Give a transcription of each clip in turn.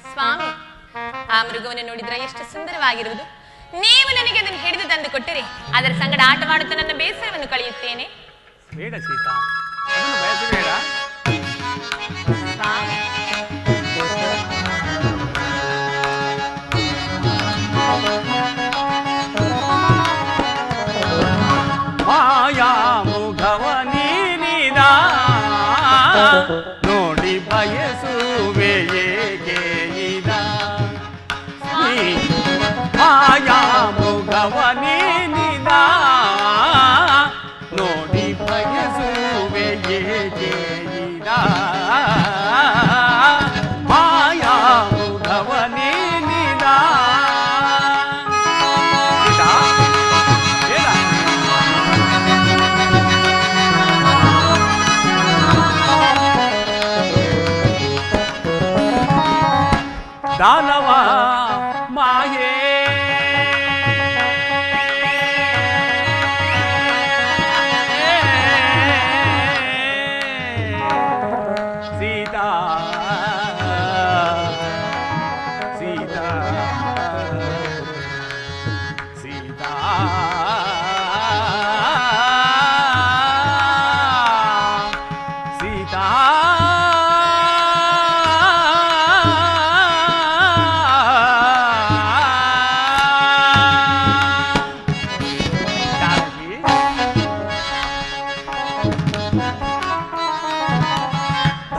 ಸ್ವಾಮಿ, ಆ ಮೃಗವನ್ನು ನೋಡಿದ್ರೆ ಎಷ್ಟು ಸುಂದರವಾಗಿರುವುದು. ನೀವು ನನಗೆ ಅದನ್ನು ಹಿಡಿದು ತಂದು ಕೊಟ್ಟರೆ ಅದರ ಸಂಗಡ ಆಟವಾಡುತ್ತಾ ನನ್ನ ಬೇಸರವನ್ನು ಕಳೆಯುತ್ತೇನೆ. ಬೇಡ ಸೀತಾ, ಅದನ್ನು ಬಯಸಬೇಡ. ಸ್ವಾಮಿ, ಮಾಯಾ ಮುಖವ ನೀನಿದ ನೋಡಿ ಬಯಸುವೆ ಏಕೆ ಇದ. ಮಾಯಾ ಮುಖವ ನೀನಿದ ನೋಡಿ ಬಯಸುವೆ ಏಕೆ ಇದ. ಮಾಯಾ ಮುಖವ ನೀನಿದ. ದಾನವ ಮಾಯೆ ಸೀತಾ ಸೀತಾ ಸೀತಾ ಸೀತಾ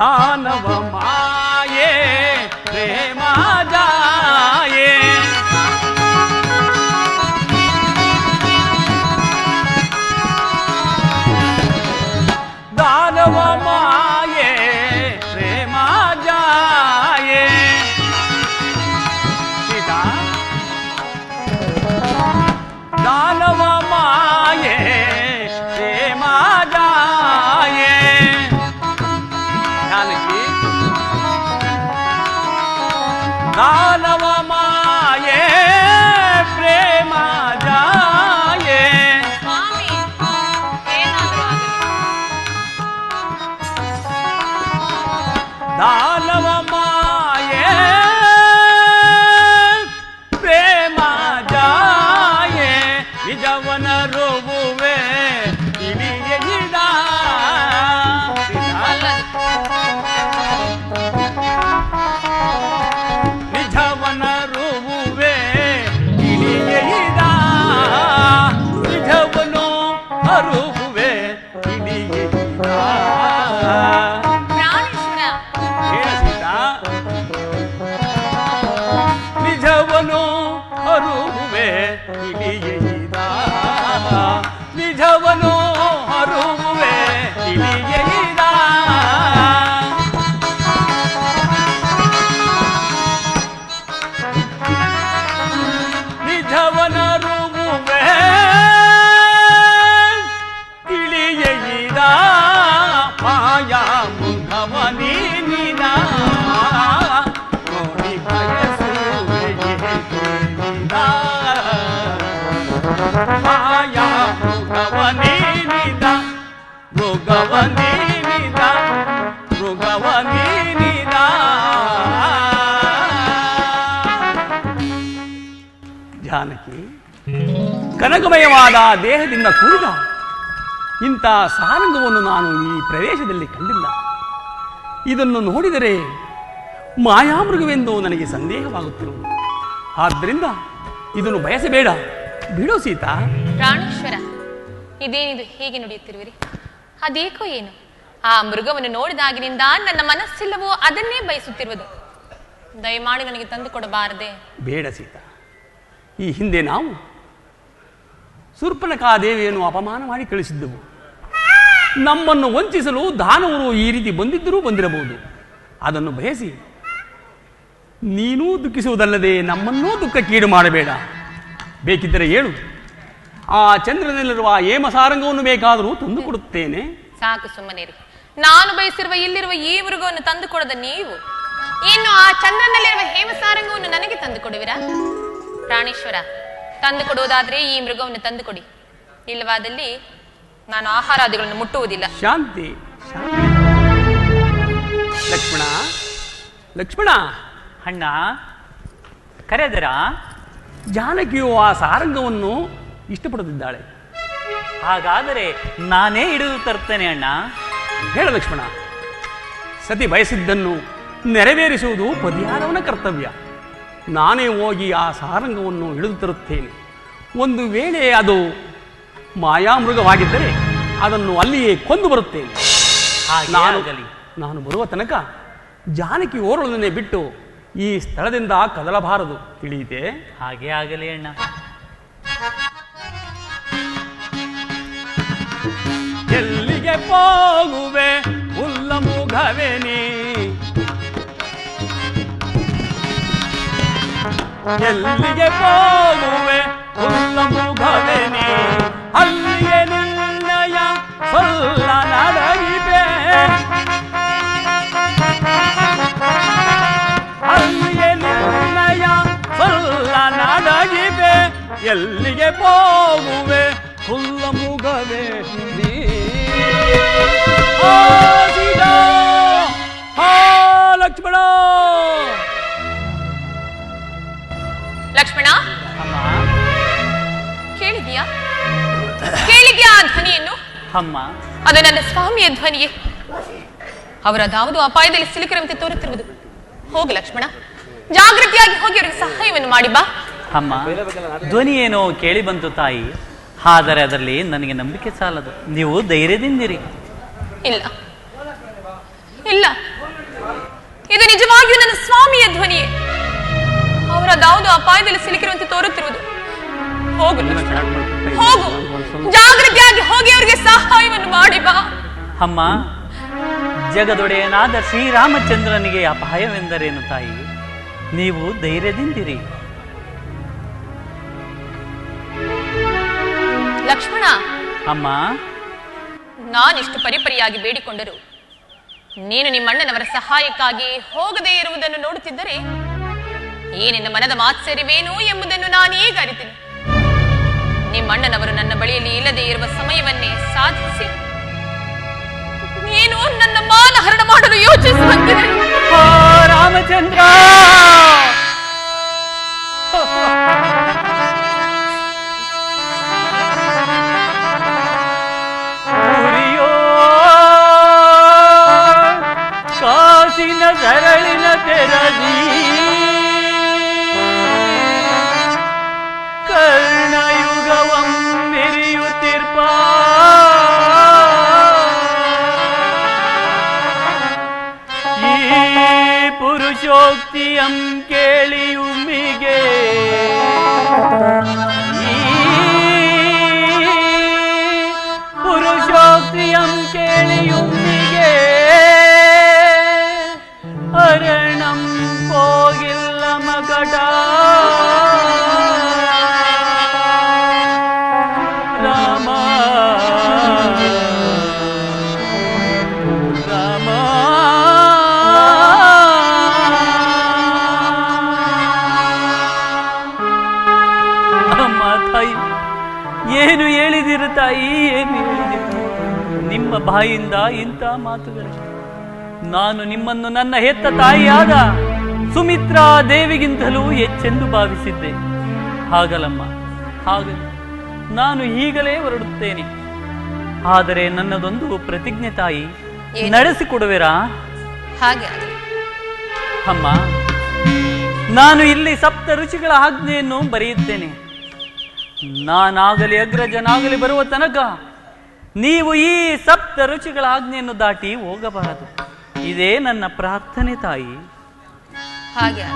ದಾನವ ಮಾಯೆ ಪ್ರೇಮ ಜಾಯೆ. ದಾನವ ಮಾಯೆ ಪ್ರೇಮ ಜಾಯೆ. ಸೀತಾ ದಾನವ ಮಾಯೆ ಪ್ರೇಮ ಜಾಯೆ. ದಾನವ ಮಾಯೆ ಪ್ರೇಮ ಜಾಯೆ. ಸ್ವಾಮಿ, ಏನಾದರೂ ಆಗಲಿ. ದಾನವ ಮಾಯೆ ಪ್ರೇಮ ಜಾಯೆ. ನಿಜವನ ರೋಗುವೆ ಇಳಿಯದ. ನಿಜವನ ರುವುವೆ ಇಳಿಯದ. ನಿಜವನು ಅರುಹುವೆ ಇಳಿಯದ. ಪ್ರಾಣೇಶ್ವರ, ಹೇಳ ಸೀತಾ. ನಿಜವನು ಅರುಹುವೆ ಇಳಿಯದ. ನಿಜವನು ಅರುಹುವೆ ಇಳಿಯದ. ನಿಜವನ ರುವುವೆ ತಿಳಿಯದ. ಮಾಯಾ ಮುಖವ ನೀನಿದ ನೋಡಿ ಬಯಸುವೆ ಏಕೆ. ಮಾಯಾ ಮುಖವ ನೀನಿದ ಮೃಗವ ನೀನಿದ ಮೃಗವ ನೀನಿದ. ಜಾನಕಿ, ಕನಕಮಯವಾದ ದೇಹದಿಂದ ಕೂಡಿದ ಇಂಥ ಸಾರಂಗವನ್ನು ನಾನು ಈ ಪ್ರದೇಶದಲ್ಲಿ ಕಂಡಿಲ್ಲ. ಇದನ್ನು ನೋಡಿದರೆ ಮಾಯಾಮೃಗವೆಂದು ನನಗೆ ಸಂದೇಹವಾಗುತ್ತಿರುವುದು. ಆದ್ದರಿಂದ ಇದನ್ನು ಬಯಸಬೇಡ, ಬಿಡು ಸೀತಾ. ಪ್ರಾಣೇಶ್ವರ, ಇದೇನಿದು ಹೀಗೆ ನುಡಿಯುತ್ತಿರುವಿರಿ? ಅದೇಕೋ ಏನು, ಆ ಮೃಗವನ್ನು ನೋಡಿದಾಗಿನಿಂದ ನನ್ನ ಮನಸ್ಸೆಲ್ಲವೂ ಅದನ್ನೇ ಬಯಸುತ್ತಿರುವುದು. ದಯಮಾಡಿ ನನಗೆ ತಂದು ಕೊಡಬಾರದೆ? ಬೇಡ ಸೀತಾ. ಈ ಹಿಂದೆ ನಾವು ಶೂರ್ಪಣಖಾದೇವಿಯನ್ನು ಅಪಮಾನ ಮಾಡಿ ಕಳಿಸಿದ್ದೆವು. ನಮ್ಮನ್ನು ವಂಚಿಸಲು ದಾನವರು ಈ ರೀತಿ ಬಂದಿರಬಹುದು. ಅದನ್ನು ಬಯಸಿ ನೀನೂ ದುಃಖಿಸುವುದಲ್ಲದೆ ನಮ್ಮನ್ನೂ ದುಃಖಕ್ಕೀಡು ಮಾಡಬೇಡ. ಬೇಕಿದ್ದರೆ ಹೇಳು, ಆ ಚಂದ್ರನಲ್ಲಿರುವ ಹೇಮಸಾರಂಗವನ್ನು ಬೇಕಾದರೂ ತಂದು ಕೊಡುತ್ತೇನೆ. ಸಾಕು ಸುಮ್ಮನೇರಿ. ನಾನು ಬಯಸಿರುವ ಇಲ್ಲಿರುವ ಈ ಮೃಗವನ್ನು ತಂದು ಕೊಡದ ನೀವು ಇನ್ನು ಆ ಚಂದ್ರನಲ್ಲಿರುವ ಹೇಮಸಾರಂಗವನ್ನು ನನಗೆ ತಂದು ಕೊಡುವಿರಾ? ಪ್ರಾಣೇಶ್ವರ, ತಂದು ಕೊಡುವುದಾದ್ರೆ ಈ ಮೃಗವನ್ನು ತಂದು ಕೊಡಿ. ಇಲ್ಲವಾದಲ್ಲಿ ನಾನು ಆಹಾರಾದಿಗಳನ್ನು ಮುಟ್ಟುವುದಿಲ್ಲ. ಶಾಂತಿ. ಲಕ್ಷ್ಮಣ, ಲಕ್ಷ್ಮಣ, ಅಣ್ಣ ಕರೆದರಾ? ಜಾನಕಿಯು ಆ ಸಾರಂಗವನ್ನು ಇಷ್ಟಪಡುತ್ತಿದ್ದಾಳೆ. ಹಾಗಾದರೆ ನಾನೇ ಹಿಡಿದು ತರ್ತೇನೆ ಅಣ್ಣ. ಹೇಳ ಲಕ್ಷ್ಮಣ, ಸತಿ ಬಯಸಿದ್ದನ್ನು ನೆರವೇರಿಸುವುದು ಪತಿಯಾದವನ ಕರ್ತವ್ಯ. ನಾನೇ ಹೋಗಿ ಆ ಸಾರಂಗವನ್ನು ಹಿಡಿದು ತರುತ್ತೇನೆ. ಒಂದು ವೇಳೆ ಅದು ಮಾಯಾಮೃಗವಾಗಿದ್ದರೆ ಅದನ್ನು ಅಲ್ಲಿಯೇ ಕೊಂದು ಬರುತ್ತೇನೆ. ನಾನು ಬರುವ ತನಕ ಜಾನಕಿ ಓರ್ವಳನ್ನೇ ಬಿಟ್ಟು ಈ ಸ್ಥಳದಿಂದ ಕದಲಬಾರದು, ತಿಳಿಯಿತೆ? ಹಾಗೆ ಆಗಲಿ ಅಣ್ಣ. ಎಲ್ಲಿಗೆ ಹೋಗುವೆ ಉಲ್ಲ ಮುಖವೇನಿ, ಎಲ್ಲಿಗೆ ಹೋಗುವೆ ಉಲ್ಲ ಮುಖವೇನಿ, ಅಲ್ಲಿಗೆ ನಿನ್ನಯ ಸೊಲ್ಲ ನಡಗಿವೆ, ಅಲ್ಲಿಗೆ ನಿನ್ನಯ ಸೊಲ್ಲ ನಡಗಿವೆ, ಎಲ್ಲಿಗೆ ಹೋಗುವೆ ಹುಲ್ಲ ಮುಖವೇ ನೀ. ಲಕ್ಷ್ಮಣ ಲಕ್ಷ್ಮಣ, ಅಮ್ಮ ಕೇಳಿದ್ಯಾ? ಕೇಳಿದ್ಯಾ ಆ ಧ್ವನಿಯನ್ನು? ಅಮ್ಮ, ಅದು ನನ್ನ ಸ್ವಾಮಿಯ ಧ್ವನಿಯೇ. ಅವರದಾವುದು ಅಪಾಯದಲ್ಲಿ ಸಿಲುಕಿರುವಂತೆ ತೋರುತ್ತಿರುವುದು. ಹೋಗು ಲಕ್ಷ್ಮಣ, ಜಾಗೃತಿಯಾಗಿ ಹೋಗಿ ಅವರಿಗೆ ಸಹಾಯವನ್ನು ಮಾಡಿ ಬಾ. ಅಮ್ಮ, ಧ್ವನಿ ಏನೋ ಕೇಳಿ ಬಂತು ತಾಯಿ, ಆದರೆ ಅದರಲ್ಲಿ ನನಗೆ ನಂಬಿಕೆ ಸಾಲದು. ನೀವು ಧೈರ್ಯದಿಂದಿರಿ. ಇಲ್ಲ ಇಲ್ಲ, ಇದು ನಿಜವಾಗಿಯೂ ನನ್ನ ಸ್ವಾಮಿಯ ಧ್ವನಿಯೇ. ಅವರದಾವುದು ಅಪಾಯದಲ್ಲಿ ಸಿಲುಕಿರುವಂತೆ ತೋರುತ್ತಿರುವುದು. ಹೋಗು ಲಕ್ಷ್ಮಣ, ಹೋಗು, ಜಾಗೃತಿಯಾಗಿ ಹೋಗಿ ಅವರಿಗೆ ಸಹಾಯವನ್ನು ಮಾಡಿ ಬಾ. ಅಮ್ಮ, ಜಗದೊಡೆಯನಾದ ಶ್ರೀರಾಮಚಂದ್ರನಿಗೆ ಅಪಾಯವೆಂದರೇನು ತಾಯಿ? ನೀವು ಧೈರ್ಯದಿಂದಿರಿ. ಲಕ್ಷ್ಮಣ, ಅಮ್ಮ, ನಾನಿಷ್ಟು ಪರಿಪರಿಯಾಗಿ ಬೇಡಿಕೊಂಡರು ನೀನು ನಿಮ್ಮಣ್ಣನವರ ಸಹಾಯಕ್ಕಾಗಿ ಹೋಗದೇ ಇರುವುದನ್ನು ನೋಡುತ್ತಿದ್ದರೆ ಏನೆನ್ನ ಮನದ ಮಾತ್ಸರ್ಯವೇನು ಎಂಬುದನ್ನು ನಾನೀಗ ಅರಿತೀನಿ. ನಿಮ್ಮಣ್ಣನವರು ನನ್ನ ಬಳಿಯಲ್ಲಿ ಇಲ್ಲದೆ ಇರುವ ಸಮಯವನ್ನೇ ಸಾಧಿಸಿ ನೀನು ನನ್ನ ಮಾನಹರಣ ಮಾಡಲು ಯೋಚಿಸುವಂತಿದೆ. ರಾಮಚಂದ್ರ, ಕಾಸಿನ ಸರಳಿನ ತೆರದಿ ಕರ್ಣಯುಗವಂ ಮೆರೆಯುತ್ತಿರ್ಪ ಈ ಪುರುಷೋಕ್ತಿಯಂ ಕೇಳಿಯುಮ್ಮಿಗೆ, ಈ ಪುರುಷೋಕ್ತಿಯಂ ಕೇಳಿಯುಮ್ಮಿಗೆ ಅರಣಂ ಹೋಗಿಲ್ಲ ಮಗಡ ರಾಮ ರಾಮ. ಅಮ್ಮ ತಾಯಿ, ಏನು ಹೇಳಿದಿರು ತಾಯಿ, ಏನು ಹೇಳಿದಿರು? ನಿಮ್ಮ ಬಾಯಿಂದ ಇಂಥ ಮಾತುಗಳು. ನಾನು ನಿಮ್ಮನ್ನು ನನ್ನ ಹೆತ್ತ ತಾಯಿಯಾದ ಸುಮಿತ್ರಾ ದೇವಿಗಿಂತಲೂ ಹೆಚ್ಚೆಂದು ಭಾವಿಸಿದ್ದೆ. ಹಾಗಲಮ್ಮ, ಹಾಗಲ್ಲ. ನಾನು ಈಗಲೇ ಹೊರಡುತ್ತೇನೆ. ಆದರೆ ನನ್ನದೊಂದು ಪ್ರತಿಜ್ಞೆ ತಾಯಿ, ನಡೆಸಿಕೊಡುವಿರಾ? ಹಾಗೆ ಅಮ್ಮ, ನಾನು ಇಲ್ಲಿ ಸಪ್ತ ರುಚಿಗಳ ಆಜ್ಞೆಯನ್ನು ಬರೆಯುತ್ತೇನೆ. ನಾನಾಗಲಿ ಅಗ್ರಜನಾಗಲಿ ಬರುವ ತನಕ ನೀವು ಈ ಸಪ್ತ ರುಚಿಗಳ ಆಜ್ಞೆಯನ್ನು ದಾಟಿ ಹೋಗಬಾರದು. ಇದೇ ನನ್ನ ಪ್ರಾರ್ಥನೆ ತಾಯಿ. ಹಾಗೆ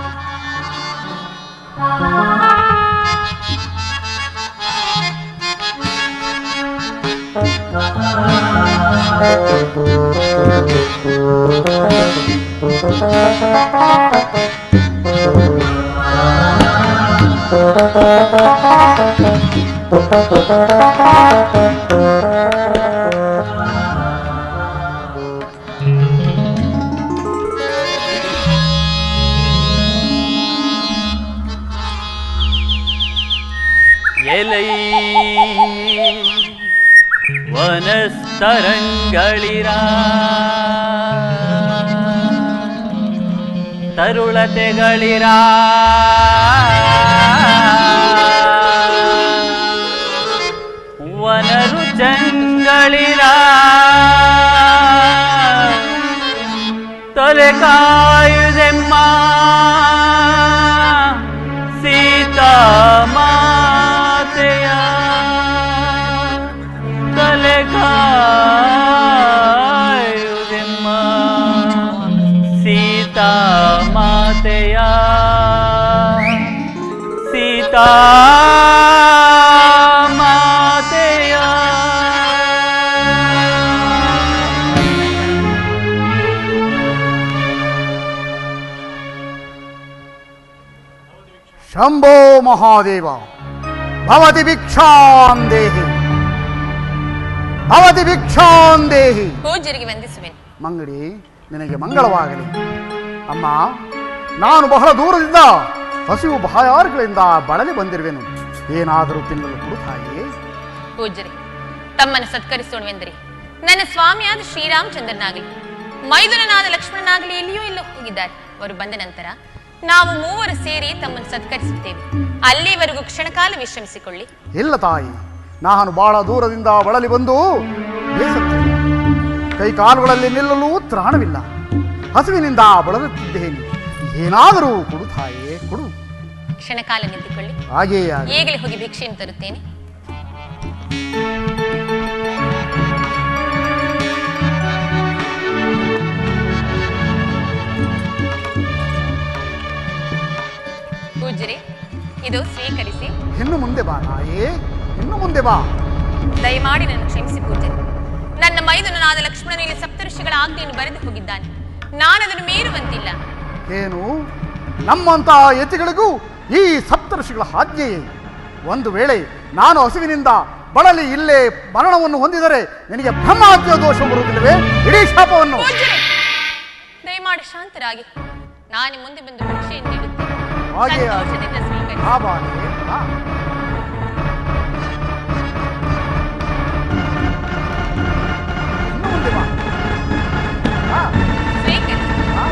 ಎಲೈ ವನಸ್ತರಂಗಳಿರ ತರುಳತೆಗಳಿರ ವನರು ಜಂಗಳಿರ ತಲೆ ಕಾಯುದೆಮ್ಮ ಸೀತಾ ಮಾತೆಯ ತಲೆ ಕಾಯುದೆಮ್ಮ ಸೀತಾ ಮಾತೆಯ ಸೀತಾ ಮಾತೆಯ ಶಂಭೋ ಮಹಾದೇವ ಭವತಿ ಭಿಕ್ಷಾಂ ದೇಹಿ ಭವತಿ ಭಿಕ್ಷಾಂ ದೇಹಿ. ಪೂಜ್ಯರಿಗೆ ವಂದಿಸುವೆನು. ಮಂಗಡಿ ನಿನಗೆ ಮಂಗಳವಾಗಲಿ. ಅಮ್ಮ, ನಾನು ಬಹಳ ದೂರದಿಂದ ಹಸಿವು ಬಾಯಾರುಗಳಿಂದ ಬಳಲಿ ಬಂದಿರುವೆನು. ಏನಾದರೂ ತಿನ್ನಲು ಕೊಡು ತಾಯಿಯೇ. ಪೂಜ್ಯರೇ, ತಮ್ಮನ್ನು ಸತ್ಕರಿಸೋಣವೆಂದರೆ ನನ್ನ ಸ್ವಾಮಿಯಾದ ಶ್ರೀರಾಮಚಂದ್ರನಾಗಲಿ ಮೈದುನನಾದ ಲಕ್ಷ್ಮಣನಾಗಲಿ ಎಲ್ಲಿಯೂ ಇಲ್ಲೋ ಹೋಗಿದ್ದಾರೆ. ಅವರು ಬಂದ ನಂತರ ನಾವು ಮೂವರು ಸೇರಿ ತಮ್ಮನ್ನು ಸತ್ಕರಿಸುತ್ತೇವೆ. ಅಲ್ಲಿವರೆಗೂ ಕ್ಷಣಕಾಲ ವಿಶ್ರಮಿಸಿಕೊಳ್ಳಿ. ಇಲ್ಲ ತಾಯಿ, ನಾನು ಬಹಳ ದೂರದಿಂದ ಬಳಲಿ ಬಂದು ಬೇಸತ್ತಿದ್ದೆ. ಕೈ ಕಾಲುಗಳಲ್ಲಿ ನಿಲ್ಲಲು ತ್ರಾಣವಿಲ್ಲ. ಹಸುವಿನಿಂದ ಬಳಲುತ್ತಿದ್ದೇನೆ. ಏನಾದರೂ ಕೊಡು ತಾಯಿಯೇ, ಕೊಡು. ಕ್ಷಣಕಾಲ ನಿಂತುಕೊಳ್ಳಿ. ಹಾಗೆಯೇ ಈಗಲೇ ಹೋಗಿ ಭಿಕ್ಷೆಯನ್ನು ತರುತ್ತೇನೆ. ಪೂಜ್ಯರೇ, ಇದು ಸ್ವೀಕರಿಸಿ. ಇನ್ನು ಮುಂದೆ ಬಾ ತಾಯೇ, ಇನ್ನು ಮುಂದೆ ಬಾ. ದಯಮಾಡಿ ನನ್ನ ಕ್ಷಮಿಸಿ ಪೂಜ್ಯರೇ. ನನ್ನ ಮೈದುನನಾದ ಲಕ್ಷ್ಮಣನಿಗೆ ಸಪ್ತಋಷಿಗಳ ಆಜ್ಞೆಯನ್ನು ಬರೆದು ಹೋಗಿದ್ದಾನೆ. ನಾನದನ್ನು ಮೀರುವಂತಿಲ್ಲ. ಏನು, ನಮ್ಮಂತ ಯತಿಗಳಿಗೂ ಈ ಸಪ್ತಋಷಿಗಳ ಆಜ್ಞೆಯೇ? ಒಂದು ವೇಳೆ ನಾನು ಹಸುವಿನಿಂದ ಬಳಲಿ ಇಲ್ಲೇ ಮರಣವನ್ನು ಹೊಂದಿದರೆ ನಿನಗೆ ಬ್ರಹ್ಮಹತ್ಯೆ ದೋಷ ಬರುವುದಿಲ್ಲವೇ? ಇಡೀ ಶಾಪವನ್ನು. ಪೂಜ್ಯರೇ, ದಯಮಾಡಿ ಶಾಂತರಾಗಿ. ನಾನು ಮುಂದೆ ಬಂದು ಭಿಕ್ಷೆಯನ್ನು ನೀಡುತ್ತೇನೆ. ಹಾಗೆ ಸಂತೋಷದಿಂದ ಸ್ವೀಕರಿಸಿ. ಆ ಬಾಲೆ, ಆ. ಇನ್ನು ಮುಂದೆ ಬಾ. ಆ, ಸ್ವೀಕರಿಸಿ. ಆ,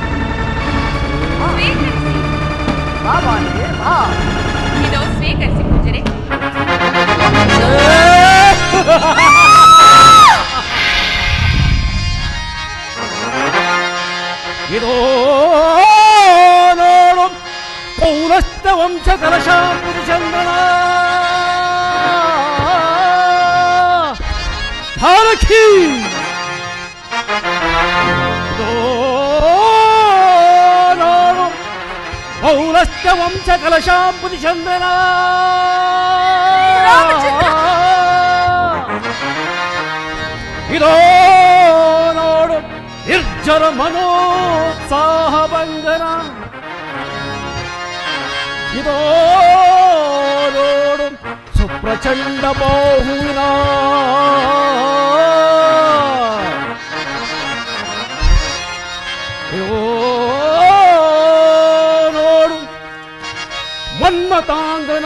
ಸ್ವೀಕರಿಸಿ. ಆ ಬಾಲೆ, ಆ. ಇದು ಸ್ವೀಕರಿಸಿ ಪೂಜ್ಯರೇ. ಇದೋ ನೋಡು ಪೌರಸ್ತ ವಂಶ ಕಲಶಾಂಪುರಿ ಚಂದ್ರನ ಭಾರಖಿ. ಇದೋ ನೋಡು ಪೌರಸ್ತ ವಂಶ ಕಲಶಾಂಪುರಿ ಚಂದ್ರನ ಇದೋ ನೋಡು ನಿರ್ಜರ ಮನೋತ್ಸಾಹ ಬಂಧನ. ಇದೋ ನೋಡು ಸುಪ್ರಚಂಡ ಬಾಹುವಿನ ಇದೋ ನೋಡು ಮನ್ಮತಾಂಗನ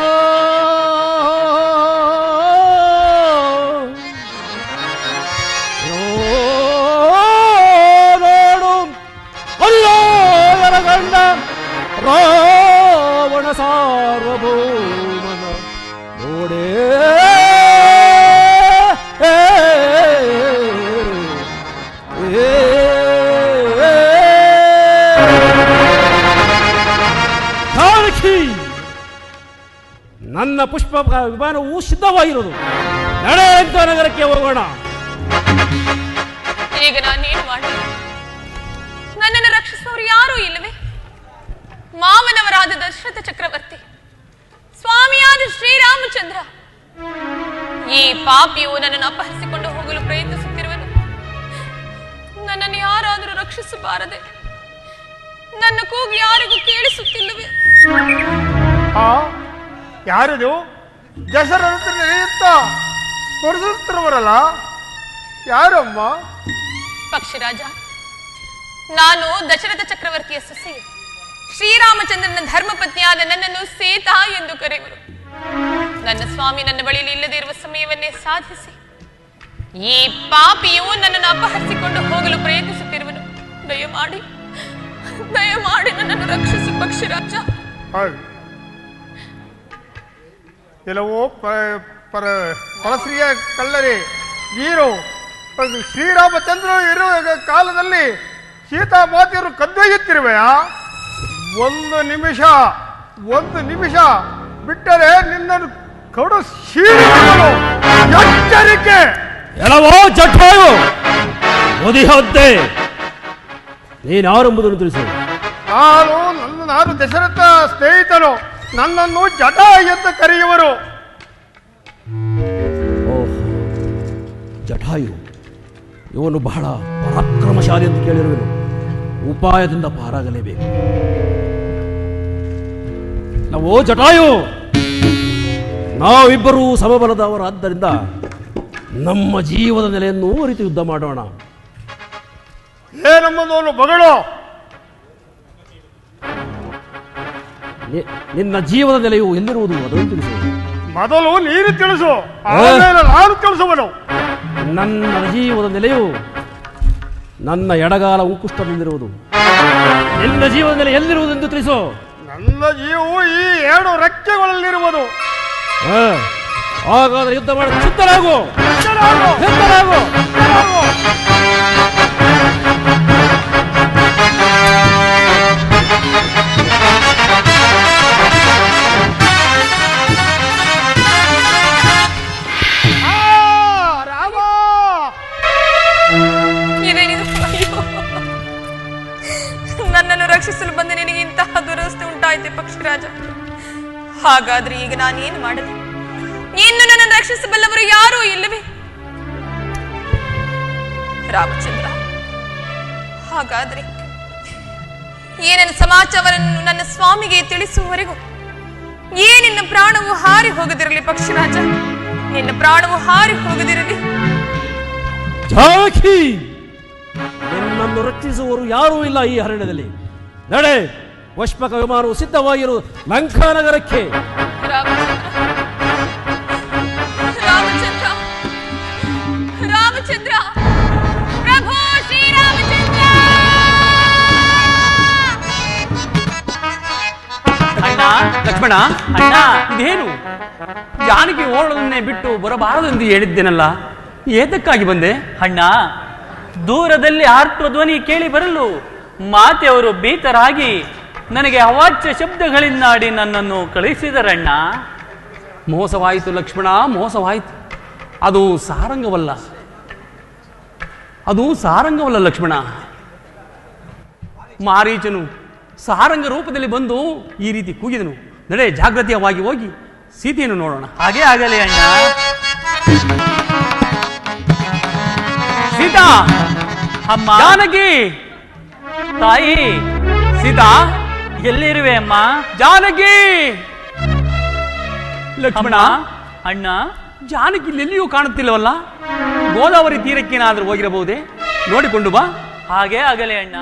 ರಾವಣ ಸಾರ್ವಭೌಮನ ನೋಡೇ ನನ್ನ ಪುಷ್ಪ ವಿಮಾನವು ಸಿದ್ಧವಾಗಿರುವುದು. ನಡೆಯಂತ ನಗರಕ್ಕೆ ಹೋಗೋಣ. ಈಗ ನಾನೇನು ಮಾಡಲಿ? ನನ್ನನ್ನು ರಕ್ಷಿಸುವವರು ಯಾರೂ ಇಲ್ಲವೇ? ಮಾವನವರಾದ ದಶರಥ ಚಕ್ರವರ್ತಿ, ಸ್ವಾಮಿಯಾದ ಶ್ರೀರಾಮಚಂದ್ರ, ಈ ಪಾಪಿಯು ನನ್ನನ್ನು ಅಪಹರಿಸಿಕೊಂಡು ಹೋಗಲು ಪ್ರಯತ್ನಿಸುತ್ತಿರುವನು. ನನ್ನನ್ನು ಯಾರಾದರೂ ರಕ್ಷಿಸಬಾರದೆ? ನನ್ನ ಕೂಗು ಯಾರಿಗೂ ಕೇಳಿಸುತ್ತಿಲ್ಲವೇ? ಯಾರದು? ದಶರಥ ನಡೆಯುತ್ತ ಹೊರಸುತ್ತಿರುವರಲ್ಲ, ಯಾರಮ್ಮ? ಪಕ್ಷಿರಾಜ, ನಾನು ದಶರಥ ಚಕ್ರವರ್ತಿಯ ಸೊಸೆಯು. ಶ್ರೀರಾಮಚಂದ್ರನ ಧರ್ಮಪತ್ನಿಯಾದ ನನ್ನನ್ನು ಸೀತಾ ಎಂದು ಕರೆಯುವರು. ನನ್ನ ಸ್ವಾಮಿ ನನ್ನ ಬಳಿಯಲ್ಲಿ ಇಲ್ಲದೆ ಇರುವ ಸಮಯವನ್ನೇ ಸಾಧಿಸಿ ಈ ಪಾಪಿಯು ನನ್ನನ್ನು ಅಪಹರಿಸಿಕೊಂಡು ಹೋಗಲು ಪ್ರಯತ್ನಿಸುತ್ತಿರುವನು. ದಯಮಾಡಿ ದಯಮಾಡಿ ನನ್ನನ್ನು ರಕ್ಷಿಸು ಪಕ್ಷಿರಾಜ. ಕೆಲವು ಪರಶ್ರೀಯ ಕಲ್ಲರಿ ನೀರು ಶ್ರೀರಾಮಚಂದ್ರರು ಇರುವ ಕಾಲದಲ್ಲಿ ಸೀತಾಮಾತೆಯರು ಕದ್ದೊಯ್ಯುತ್ತಿರುವೆಯಾ? ಒಂದು ನಿಮಿಷ ಬಿಟ್ಟರೆ ನಿನ್ನನ್ನು ಕಡು ಶೀಲಗಳು ಎಚ್ಚರಿಕೆ. ಎಲ್ಲವೋ ಜಠಾಯು ಒದಿಹದ್ದೆ ನೀನಾರೆಂಬುದನ್ನು ತಿಳಿಸು. ನಾನು ದಶರಥ ಸ್ನೇಹಿತನು. ನನ್ನನ್ನು ಜಟ ಎಂದು ಕರೆಯುವರು. ಓಹ್, ಜಟಾಯು ಇವನು ಬಹಳ ಪರಾಕ್ರಮಶಾಲಿ ಎಂದು ಕೇಳಿರುವನು. ಉಪಾಯದಿಂದ ಪಾರಾಗಲೇಬೇಕು. ನಾವು ಜಟಾಯು ನಾವಿಬ್ಬರೂ ಸಮಬಲದವರಾದ್ದರಿಂದ ನಮ್ಮ ಜೀವದ ನೆಲೆಯನ್ನು ಅರಿತು ಯುದ್ಧ ಮಾಡೋಣ. ಏನಂಬುದನ್ನು ಬಗಳು. ನಿನ್ನ ಜೀವದ ನೆಲೆಯು ಎಲ್ಲಿರುವುದು ಅದನ್ನು ತಿಳಿಸು. ಮೊದಲು ನೀನು ತಿಳಿಸು, ಆಮೇಲೆ ನಾನು ತಿಳಿಸುವನು. ನನ್ನ ಜೀವದ ನೆಲೆಯು ನನ್ನ ಎಡಗಾಲ ಉಂಕುಷ್ಟದಿಂದಿರುವುದು. ನಿನ್ನ ಜೀವದ ನೆಲೆ ಎಲ್ಲಿರುವುದೆಂದು ತಿಳಿಸು. ನನ್ನ ಜೀವವು ಈ 2 ರೆಕ್ಕೆಗಳಲ್ಲಿರುವುದು. ಹಾಗಾದರೆ ಯುದ್ಧ ಮಾಡ ಸಿದ್ಧರಾಗು. ನನ್ನನ್ನು ರಕ್ಷಿಸಲು ಬಂದ ನಿನಗೆ ಇಂತಹ ದುರವಸ್ಥೆ ಉಂಟಾಯಿತೆ ಪಕ್ಷಿರಾಜ. ಹಾಗಾದ್ರೆ ಈಗ ನಾನೇನು ಮಾಡಲಿ? ಇನ್ನು ನನ್ನನ್ನು ರಕ್ಷಿಸಬಲ್ಲವರು ಯಾರೂ ಇಲ್ಲವೇ? ರಾಮಚಂದ್ರ, ಹಾಗಾದ್ರೆ ಏನೇನು ಸಮಾಚಾರವನ್ನು ನನ್ನ ಸ್ವಾಮಿಗೆ ತಿಳಿಸುವವರೆಗೂ ನಿನ್ನ ಪ್ರಾಣವು ಹಾರಿ ಹೋಗದಿರಲಿ ಪಕ್ಷಿರಾಜ, ನಿನ್ನ ಪ್ರಾಣವು ಹಾರಿ ಹೋಗದಿರಲಿ. ಜಾನಕಿ, ನಿನ್ನನ್ನು ರಕ್ಷಿಸುವವರು ಯಾರೂ ಇಲ್ಲ ಈ ಅರಣ್ಯದಲ್ಲಿ. ನಡೆ, ಪುಷ್ಪಕ ವಿಮಾನವು ಸಿದ್ಧವಾಗಿರು ಲಂಕಾ ನಗರಕ್ಕೆ. ರಾಮಚಂದ್ರ, ಪ್ರಭು ಶ್ರೀರಾಮಚಂದ್ರ. ಅಣ್ಣ ಲಕ್ಷ್ಮಣ, ಅಣ್ಣ, ಇದೇನು? ಜಾನಕಿ ಓಡೋದನ್ನೇ ಬಿಟ್ಟು ಬರಬಾರದೆಂದು ಹೇಳಿದ್ದೇನಲ್ಲ, ಏತಕ್ಕಾಗಿ ಬಂದೆ? ಅಣ್ಣ, ದೂರದಲ್ಲಿ ಆರ್ತ್ವ ಧ್ವನಿ ಕೇಳಿ ಬರಲು ಮಾತೆಯವರು ಭೀತರಾಗಿ ನನಗೆ ಅವಾಚ್ಯ ಶಬ್ದಗಳಿಂದಾಡಿ ನನ್ನನ್ನು ಕಳುಹಿಸಿದರಣ್ಣ. ಮೋಸವಾಯಿತು ಲಕ್ಷ್ಮಣ, ಮೋಸವಾಯಿತು. ಅದು ಸಾರಂಗವಲ್ಲ, ಲಕ್ಷ್ಮಣ. ಮಾರೀಚನು ಸಾರಂಗ ರೂಪದಲ್ಲಿ ಬಂದು ಈ ರೀತಿ ಕೂಗಿದನು. ನಡೆ, ಜಾಗೃತಿಯವಾಗಿ ಹೋಗಿ ಸೀತೆಯನ್ನು ನೋಡೋಣ. ಹಾಗೆ ಆಗಲಿ ಅಣ್ಣ. ಸೀತಾ, ಅಮ್ಮ, ಜಾನಕಿ, ತಾಯಿ, ಸೀತಾ, ಎಲ್ಲಿರುವೆ ಅಮ್ಮ? ಜಾನಕಿ. ಲಕ್ಷ್ಮಣ, ಅಣ್ಣ, ಜಾನಕಿ ಎಲ್ಲಿಯೂ ಕಾಣುತ್ತಿಲ್ಲವಲ್ಲ? ಗೋದಾವರಿ ತೀರಕ್ಕೇನಾದ್ರೂ ಹೋಗಿರಬಹುದೇ? ನೋಡಿಕೊಂಡು ಬಾ. ಹಾಗೆ ಆಗಲಿ ಅಣ್ಣ.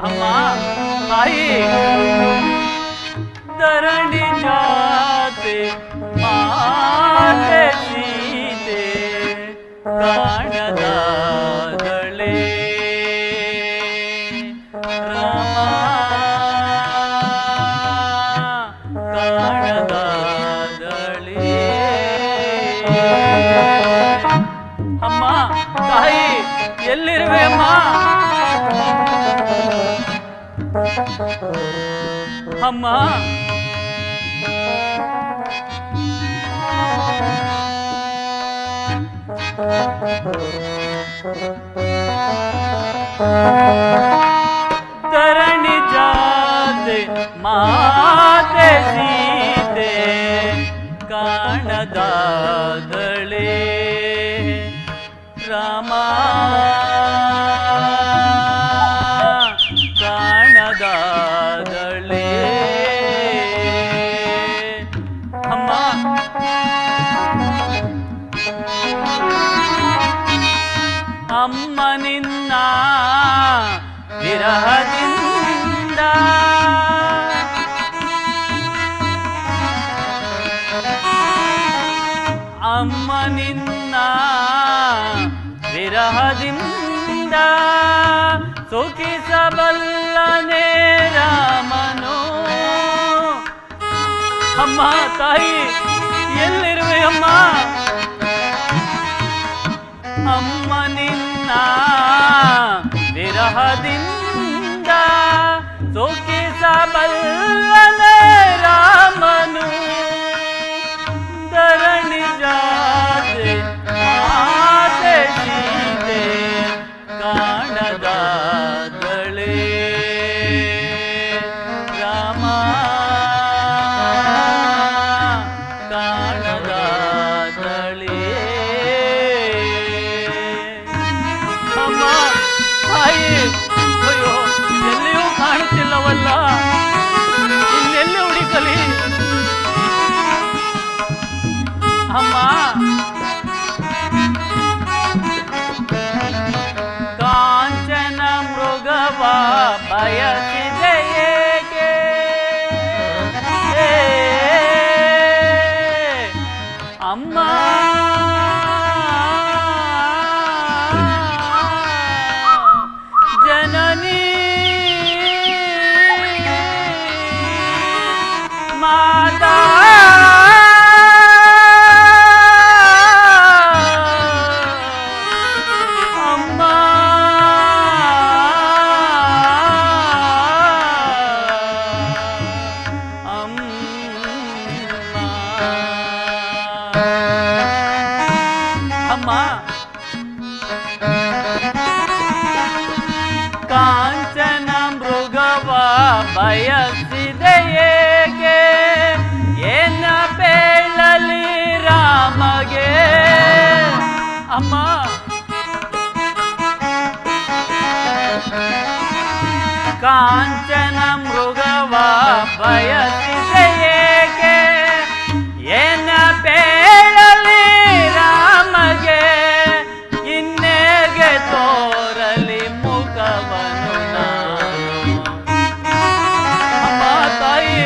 ಅಮ್ಮ, ತಾಯಿ, ಧರಣಿ ಜಾತೆ ಮಾತೆ ಸೀತೆ ಕಾಣದಾದಳೆ ರಾಮ ಕಾಣದಾದಳೆ. ಅಮ್ಮ, ತಾಯಿ, ಎಲ್ಲಿರುವೆ ಅಮ್ಮ? ಅಮ್ಮ, ಧರಣಿ ಜಾತೆ ಮಾತೆ ಸೀತೆ ಕಾಣದಾದಳೆ ರಾಮ ಕಾಣದಾದಳೆ. ಅಮ್ಮ, ಅಮ್ಮ ನಿನ್ನ ವಿರಹದಿಂದ ಅಮ್ಮ ನಿನ್ನ ವಿರಹದಿಂದ ಸೋಕಿಸಬಲ್ಲನೆ ರಾಮನು. ಅಮ್ಮ ತಾಯಿ ಎಲ್ಲಿರುವೆ ಅಮ್ಮ? ಅಮ್ಮ ನಿನ್ನ ವಿರಹದಿಂದ ಸೋಕಿಸಬಲ್ಲನೆ ರಾಮನು. ಧರಣಿ ಜಾತೆ ಮಾತೆ ಸೀತೆ ಕಾಣದಾದಳೆ ರಾಮ ಕಾಣದಾದಳೆ. ಅಮ್ಮ ತಾಯಿ ಅಯ್ಯೋ ಎಲ್ಲಿಯೂ ಕಾಣುತ್ತಿಲ್ಲವಲ್ಲ, ಇನ್ನೆಲ್ಲಿ ಹುಡುಕಲಿ ಅಮ್ಮ? ಕಾಂಚನ ಮೃಗವ ಬಯಸಿದೆ ಏಕೆ? ಅಮ್ಮ ಜನನಿ ಮಾತಾ ಕಾಂಚನ ಮೃಗವ ಬಯಸಿದೆ ಏಕೆ? ಏನ ಬೇಳಲಿ ರಾಮಗೆ ಅಮ್ಮ? ಕಾಂಚನ ಮೃಗವ ಬಯಸಿದೆ ಏಕೆ? ಏನ ಬೇಳಲಿ ರಾಮಗೆ? ಇನ್ನೇಗೆ ತೋರಲಿ ಮುಖವನು ನಾನು? ಅಮ್ಮ ತಾಯಿ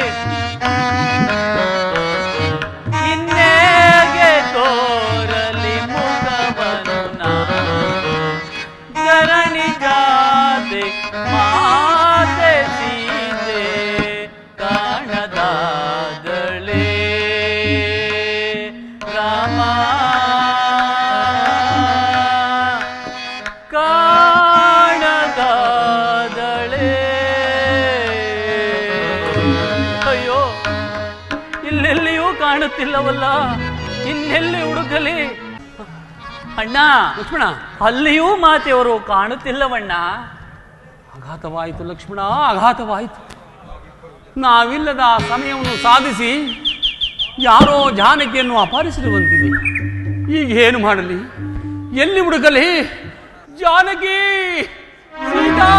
ಇನ್ನೇಗೆ ತೋರಲಿ ಮುಖವನು ನಾನು? ಧರಣಿ ಜಾತೆ ಮಾತೆ ಸೀತೆ ಕಾಣದಾದಳೆ ರಾಮ ಕಾಣದಾದಳೆ. ಅಯ್ಯೋ ಇಲ್ಲೆಲ್ಲಿಯೂ ಕಾಣುತ್ತಿಲ್ಲವಲ್ಲ, ಇನ್ನೆಲ್ಲಿ ಹುಡುಕಲಿ ಅಣ್ಣ? ಲಕ್ಷ್ಮಣ, ಅಲ್ಲಿಯೂ ಮಾತೆಯವರು ಕಾಣುತ್ತಿಲ್ಲವಣ್ಣ. ಆಘಾತವಾಯಿತು ಲಕ್ಷ್ಮಣ, ಆಘಾತವಾಯಿತು. ನಾವಿಲ್ಲದ ಸಮಯವನ್ನು ಸಾಧಿಸಿ ಯಾರೋ ಜಾನಕಿಯನ್ನು ಅಪಹರಿಸಿರುವಂತಿದೆ. ಈಗ ಏನು ಮಾಡಲಿ? ಎಲ್ಲಿ ಹುಡುಕಲಿ? ಜಾನಕಿ, ಸೀತಾ,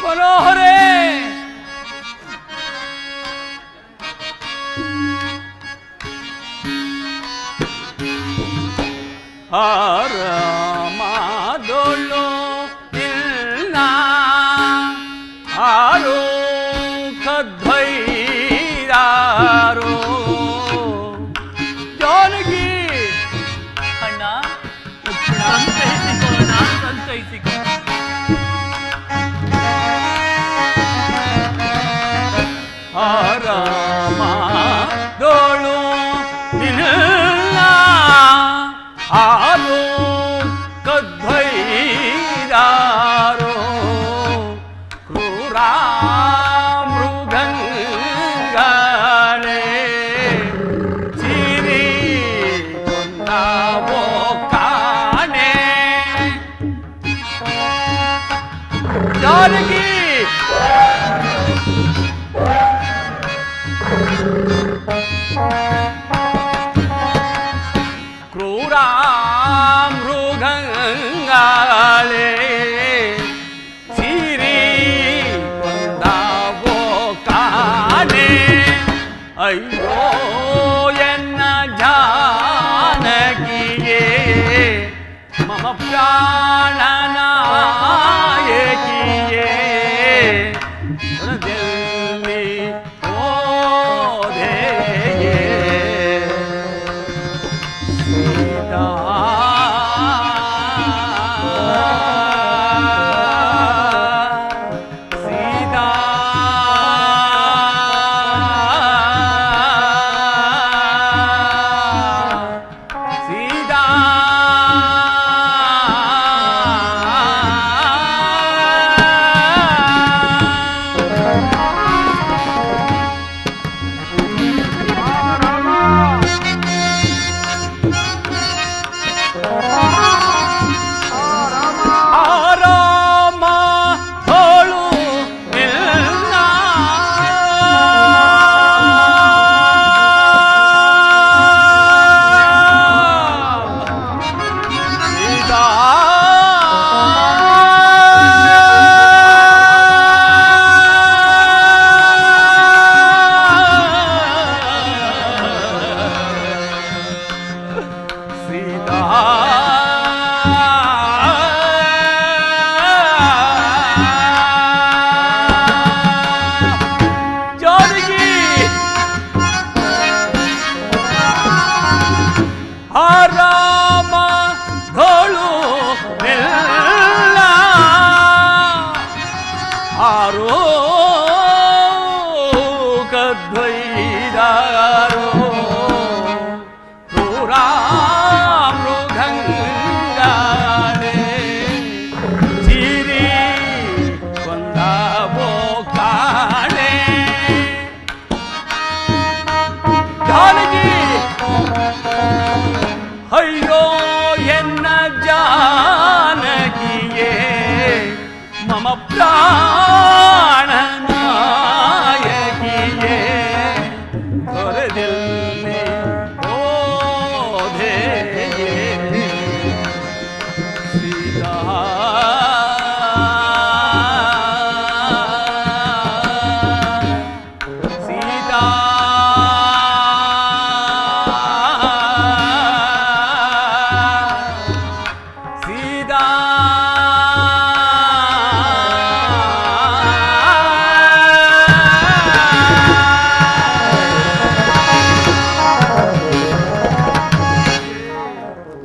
ಮನೋಹರೇ, ಆರಾಮಾದೊಳು ಇಲ್ಲ ಆರೋ ಕದ್ವೈರಾರೋ. ಜಾನಕಿ ಅಣ್ಣ ಸಂತೈಸಿಕೋ, ನಾನು ಸಂತೈಸಿಕೋ. ಆರಾಮಾದೊಳು ಇಲ್ಲ ಆರೋ ಕದ್ವೈರಾರೋ. ಕ್ರೂರ ಮೃಗಂಗಳೇ ಚಿರಿ ಕೊಂದಾವೋ ಕಾಣೆ. ಜಾನಕಿ, ಕ್ರೂರ ಮೃಗಂಗಳೇ ಸಿರಿ ಕೊಂದಾವೋ ಕಾಣೆ. ಅಯ್ಯೋ ಎನ್ನ ಜಾನಕಿಯೇ ಮಮ ಪ್ರಾಣನಾಯಕಿಯೇ. ಹೃದಯಲ್ಲಿ ಓದೆಯೇ ಸೀತಾ. ಕದ್ವೈದಾರೋ ಕ್ರೂರಾ ಮೃಗಂಗಾನೆ ಚೀರಿ ಕೊಂದಾವೋ ಕಾಣೆ ಜಾನಕಿ ಅಯ್ಯೋ ಎನ್ನ ಜಾನಕಿಯೇ ಮಮ ಪ್ರಾಣನಾಯಕಿಯೇ ತೊರೆದಿಲ್ಲಿ ಓಧೆಯೇ ಸೀತಾ ಸೀತಾ ಸೀತಾ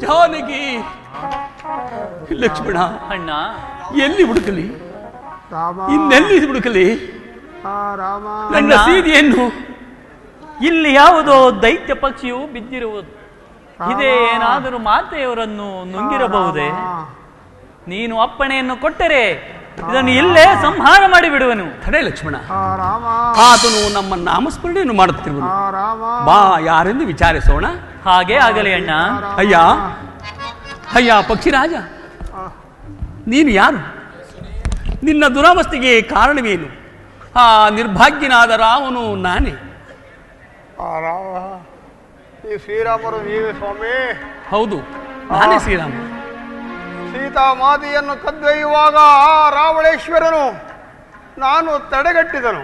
ಜಾನಕಿ ಲಕ್ಷ್ಮಣ ಅಣ್ಣ, ಎಲ್ಲಿ ಹುಡುಕಲಿ ರಾಮ ಇನ್ನೆಲ್ಲಿ ಹುಡುಕಲಿ ರಾಮ ನನ್ನ ಸೀತೆಯನ್ನು ಇಲ್ಲಿ ಯಾವುದೋ ದೈತ್ಯ ಪಕ್ಷಿಯು ಬಿದ್ದಿರುವುದು. ಇದೇ ಏನಾದರೂ ಮಾತೆಯವರನ್ನು ನುಂಗಿರಬಹುದೇ? ನೀನು ಅಪ್ಪಣೆಯನ್ನು ಕೊಟ್ಟರೆ ಇದನ್ನು ಇಲ್ಲೇ ಸಂಹಾರ ಮಾಡಿಬಿಡುವನು. ತಡೆ ಲಕ್ಷ್ಮಣ, ರಾಮ ಆತನು ನಮ್ಮ ನಾಮಸ್ಮರಣೆಯನ್ನು ಮಾಡುತ್ತಿರುವನು. ರಾಮ ಬಾ ಯಾರೆಂದು ವಿಚಾರಿಸೋಣ. ಹಾಗೆ ಆಗಲಿ ಅಣ್ಣ. ಅಯ್ಯ ಅಯ್ಯ ಪಕ್ಷಿರಾಜ, ನೀನು ಯಾರು? ನಿನ್ನ ದುರಾವಸ್ಥೆಗೆ ಕಾರಣವೇನು? ಆ ನಿರ್ಭಾಗ್ಯನಾದ ರಾವನು ನಾನೇ. ರಾಮ ಈ ಶ್ರೀರಾಮರು ನೀವೇ ಸ್ವಾಮಿ? ಹೌದು, ನಾನೇ ಶ್ರೀರಾಮ. ಸೀತಾಮಾತೆಯನ್ನು ಕದ್ದೊಯ್ಯುವಾಗ ಆ ರಾವಣೇಶ್ವರನು ನಾನು ತಡೆಗಟ್ಟಿದನು.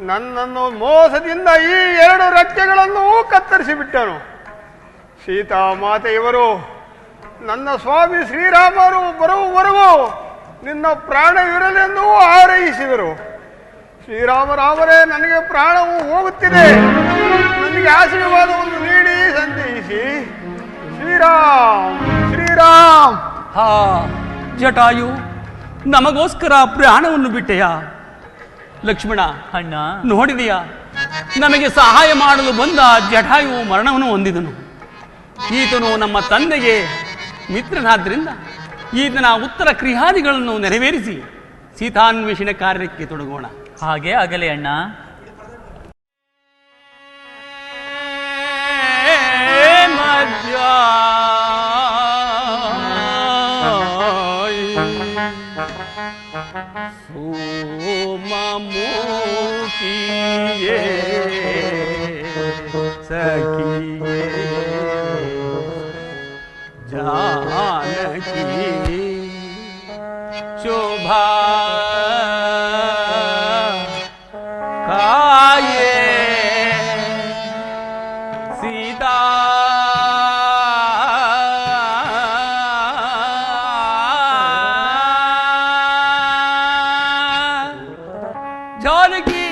ನನ್ನನ್ನು ಮೋಸದಿಂದ ಈ 2 ರೆಕ್ಕೆಗಳನ್ನು ಕತ್ತರಿಸಿಬಿಟ್ಟನು. ಸೀತಾಮಾತೆಯವರು ನನ್ನ ಸ್ವಾಮಿ ಶ್ರೀರಾಮರು ಬರುವವರೆಗೂ ನಿನ್ನ ಪ್ರಾಣವಿರಲೆಂದು ಹಾರೈಸಿದರು. ಶ್ರೀರಾಮರೇ, ನನಗೆ ಪ್ರಾಣವು ಹೋಗುತ್ತಿದೆ, ನನಗೆ ಆಶೀರ್ವಾದವನ್ನು ನೀಡಿ ಸಂತೈಸಿ. ಶ್ರೀರಾಮ್ ಶ್ರೀರಾಮ್. ಹಾ ಜಟಾಯು, ನಮಗೋಸ್ಕರ ಪ್ರಾಣವನ್ನು ಬಿಟ್ಟೆಯಾ? ಲಕ್ಷ್ಮಣ ಅಣ್ಣ, ನೋಡಿದೆಯಾ? ನಮಗೆ ಸಹಾಯ ಮಾಡಲು ಬಂದ ಜಟಾಯು ಮರಣವನ್ನು ಹೊಂದಿದನು. ಈತನು ನಮ್ಮ ತಂದೆಗೆ ಮಿತ್ರನಾದ್ದರಿಂದ ಈತನ ಉತ್ತರ ಕ್ರಿಯಾದಿಗಳನ್ನು ನೆರವೇರಿಸಿ ಸೀತಾನ್ವೇಷಣೆ ಕಾರ್ಯಕ್ಕೆ ತೊಡಗೋಣ. ಹಾಗೆ ಆಗಲಿ ಅಣ್ಣ. ಸೋಮಮೂಕಿಯೇ ಸಖಿಯೇ जानकी शोभा काये सीता जानकी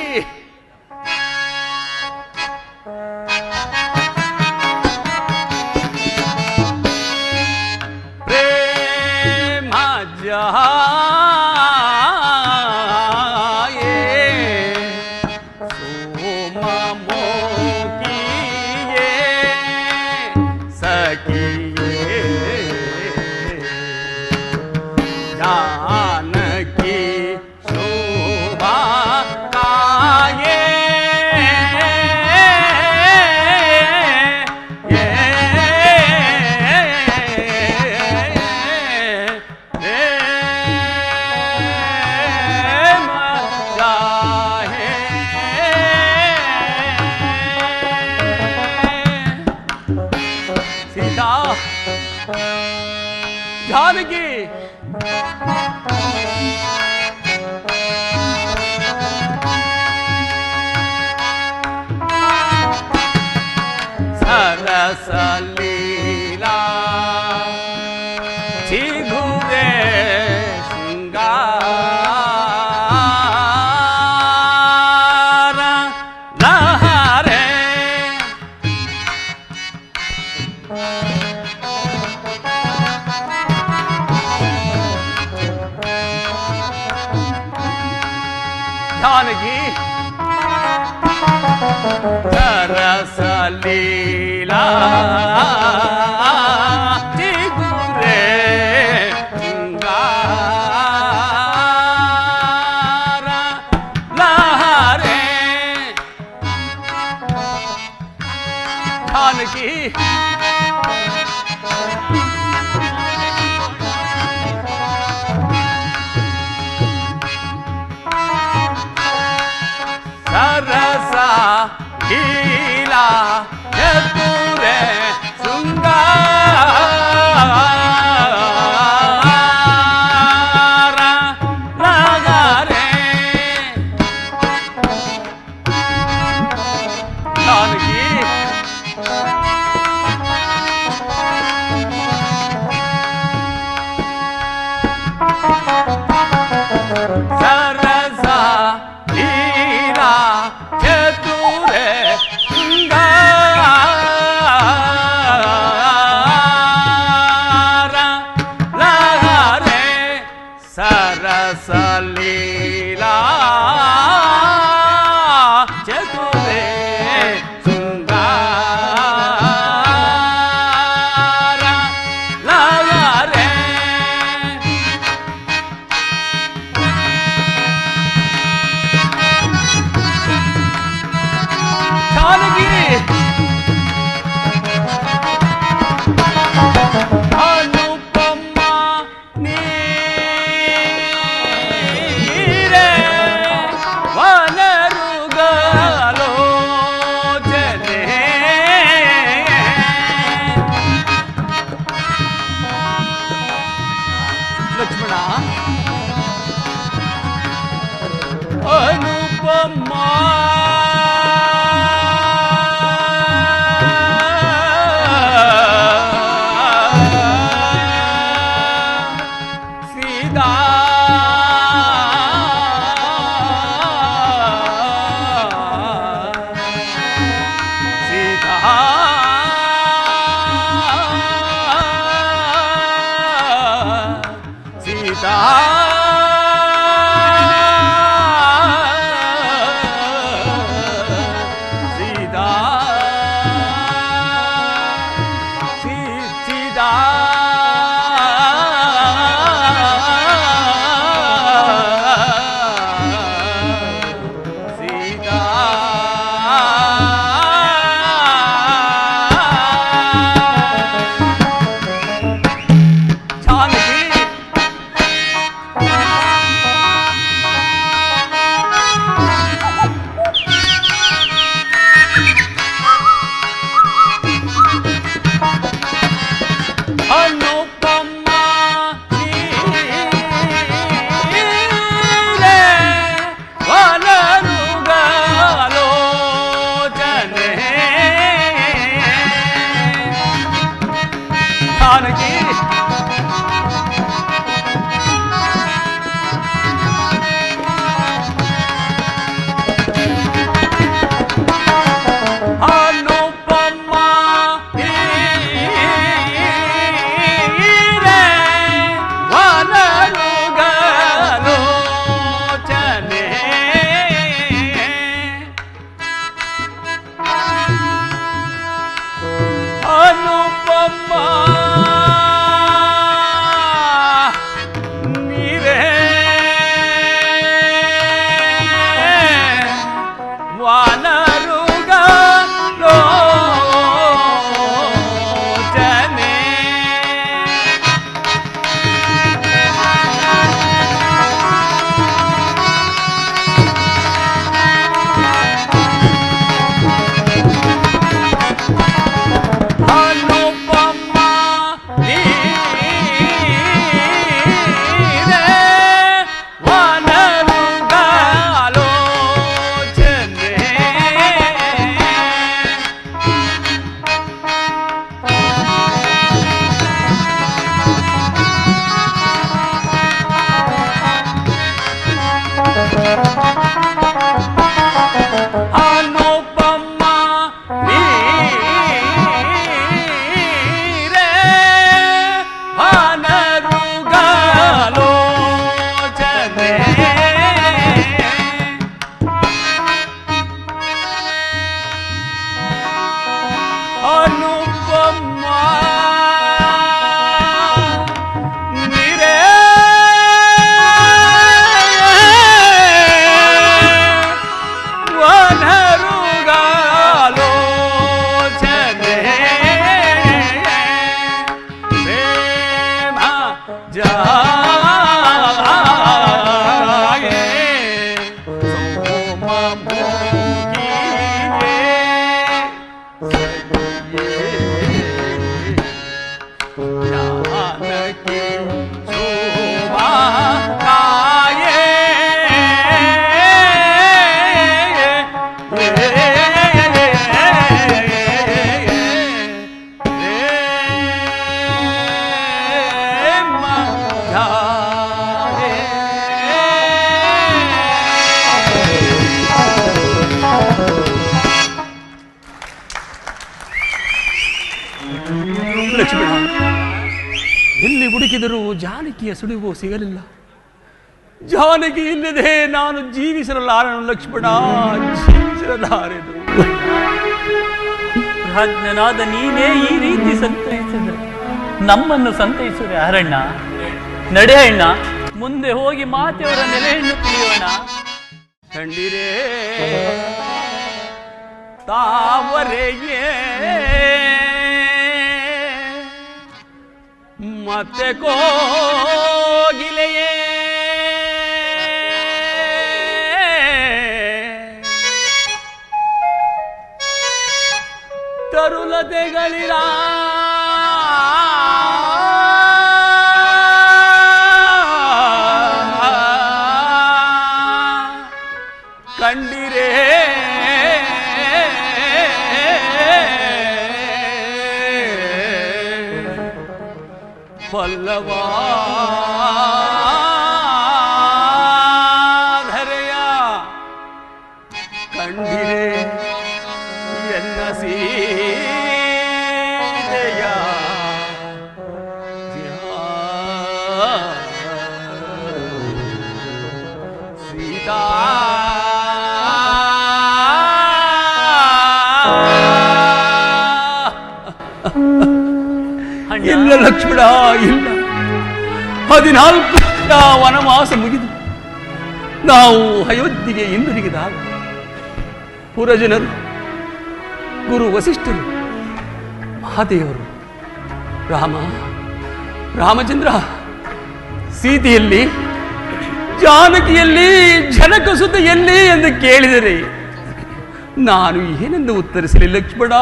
जानकी सरस लीला चिघुरे श्रृंगार लहरे ಜಾನಕಿ ಸರಸ ಲೀಲಾ ಚಿಗುರೆ ಶೃಂಗಾರ ಲಹರೆ ಜಾನಕಿ ಸರಸ ಲೀಲಾ ಚತುರೆ ಶೃಂಗಾರ ಲಗರೆ ಜಾನಕಿ ಸರಸ ಲೀಲಾ ಚತುರೆ ಶೃಂಗಾರ ಲಹರೆ ಸರಸ ಲೀಲಾ ಚತುರೆ ಶೃಂಗಾರ ಲಹರೆ ಜಾನಕಿ ಅನುಪಮ ನೀರೆ ವನರುಗಲೋಚನೆ ಲಕ್ಷ್ಮಣ ಅನುಪಮ ಸೀತಾ ಸೀತಾ ಸೀತಾ ಹುಡುಕಿದರೂ ಜಾನಕಿಯ ಸುಳಿವು ಸಿಗಲಿಲ್ಲ. ಜಾನಕಿ ಇಲ್ಲದೆ ನಾನು ಜೀವಿಸಲಾರನು ಲಕ್ಷ್ಮಣ, ಜೀವಿಸಲಾರೆನು. ಪ್ರಾಜ್ಞನಾದ ನೀನೇ ಈ ರೀತಿ ಸಂತೈಸಿದ್ರೆ ನಮ್ಮನ್ನು ಸಂತೈಸುವೆ ಅರಣ್ಣ. ನಡೆ ಅಣ್ಣ, ಮುಂದೆ ಹೋಗಿ ಮಾತೆಯವರ ನೆಲೆಯನ್ನು ತಿಳಿಯೋಣ. ಕಂಡಿರೇ ತಾವರೆಗೆ ಮತ್ತೆ ಕೋಗಿಲೆಯೇ ತರುಲತೆಗಳಿರ ಕಂಡಿರೇ ಪಲ್ಲವಾಧರೆಯ ಕಂಡಿರೆ ಎನ್ನ ಸೀತೆಯ ಸೀತಾ ಇಲ್ಲ ಲಕ್ಷ್ಮಣ, ಇಲ್ಲ. 14 ವರ್ಷ ವನವಾಸ ಮುಗಿದು ನಾವು ಅಯೋಧ್ಯೆಗೆ ಹಿಂದಿರುಗಿದಾಗ ಪುರಜನರು, ಗುರು ವಸಿಷ್ಠರು, ಮಹಾದೇವರು, ರಾಮಚಂದ್ರ, ಸೀತೆಯಲ್ಲಿ, ಜಾನಕಿಯಲ್ಲಿ, ಜನಕ ಸುತೆಯಲ್ಲಿ ಎಂದು ಕೇಳಿದರೆ ನಾನು ಏನೆಂದು ಉತ್ತರಿಸಲಿ ಲಕ್ಷ್ಮಣ,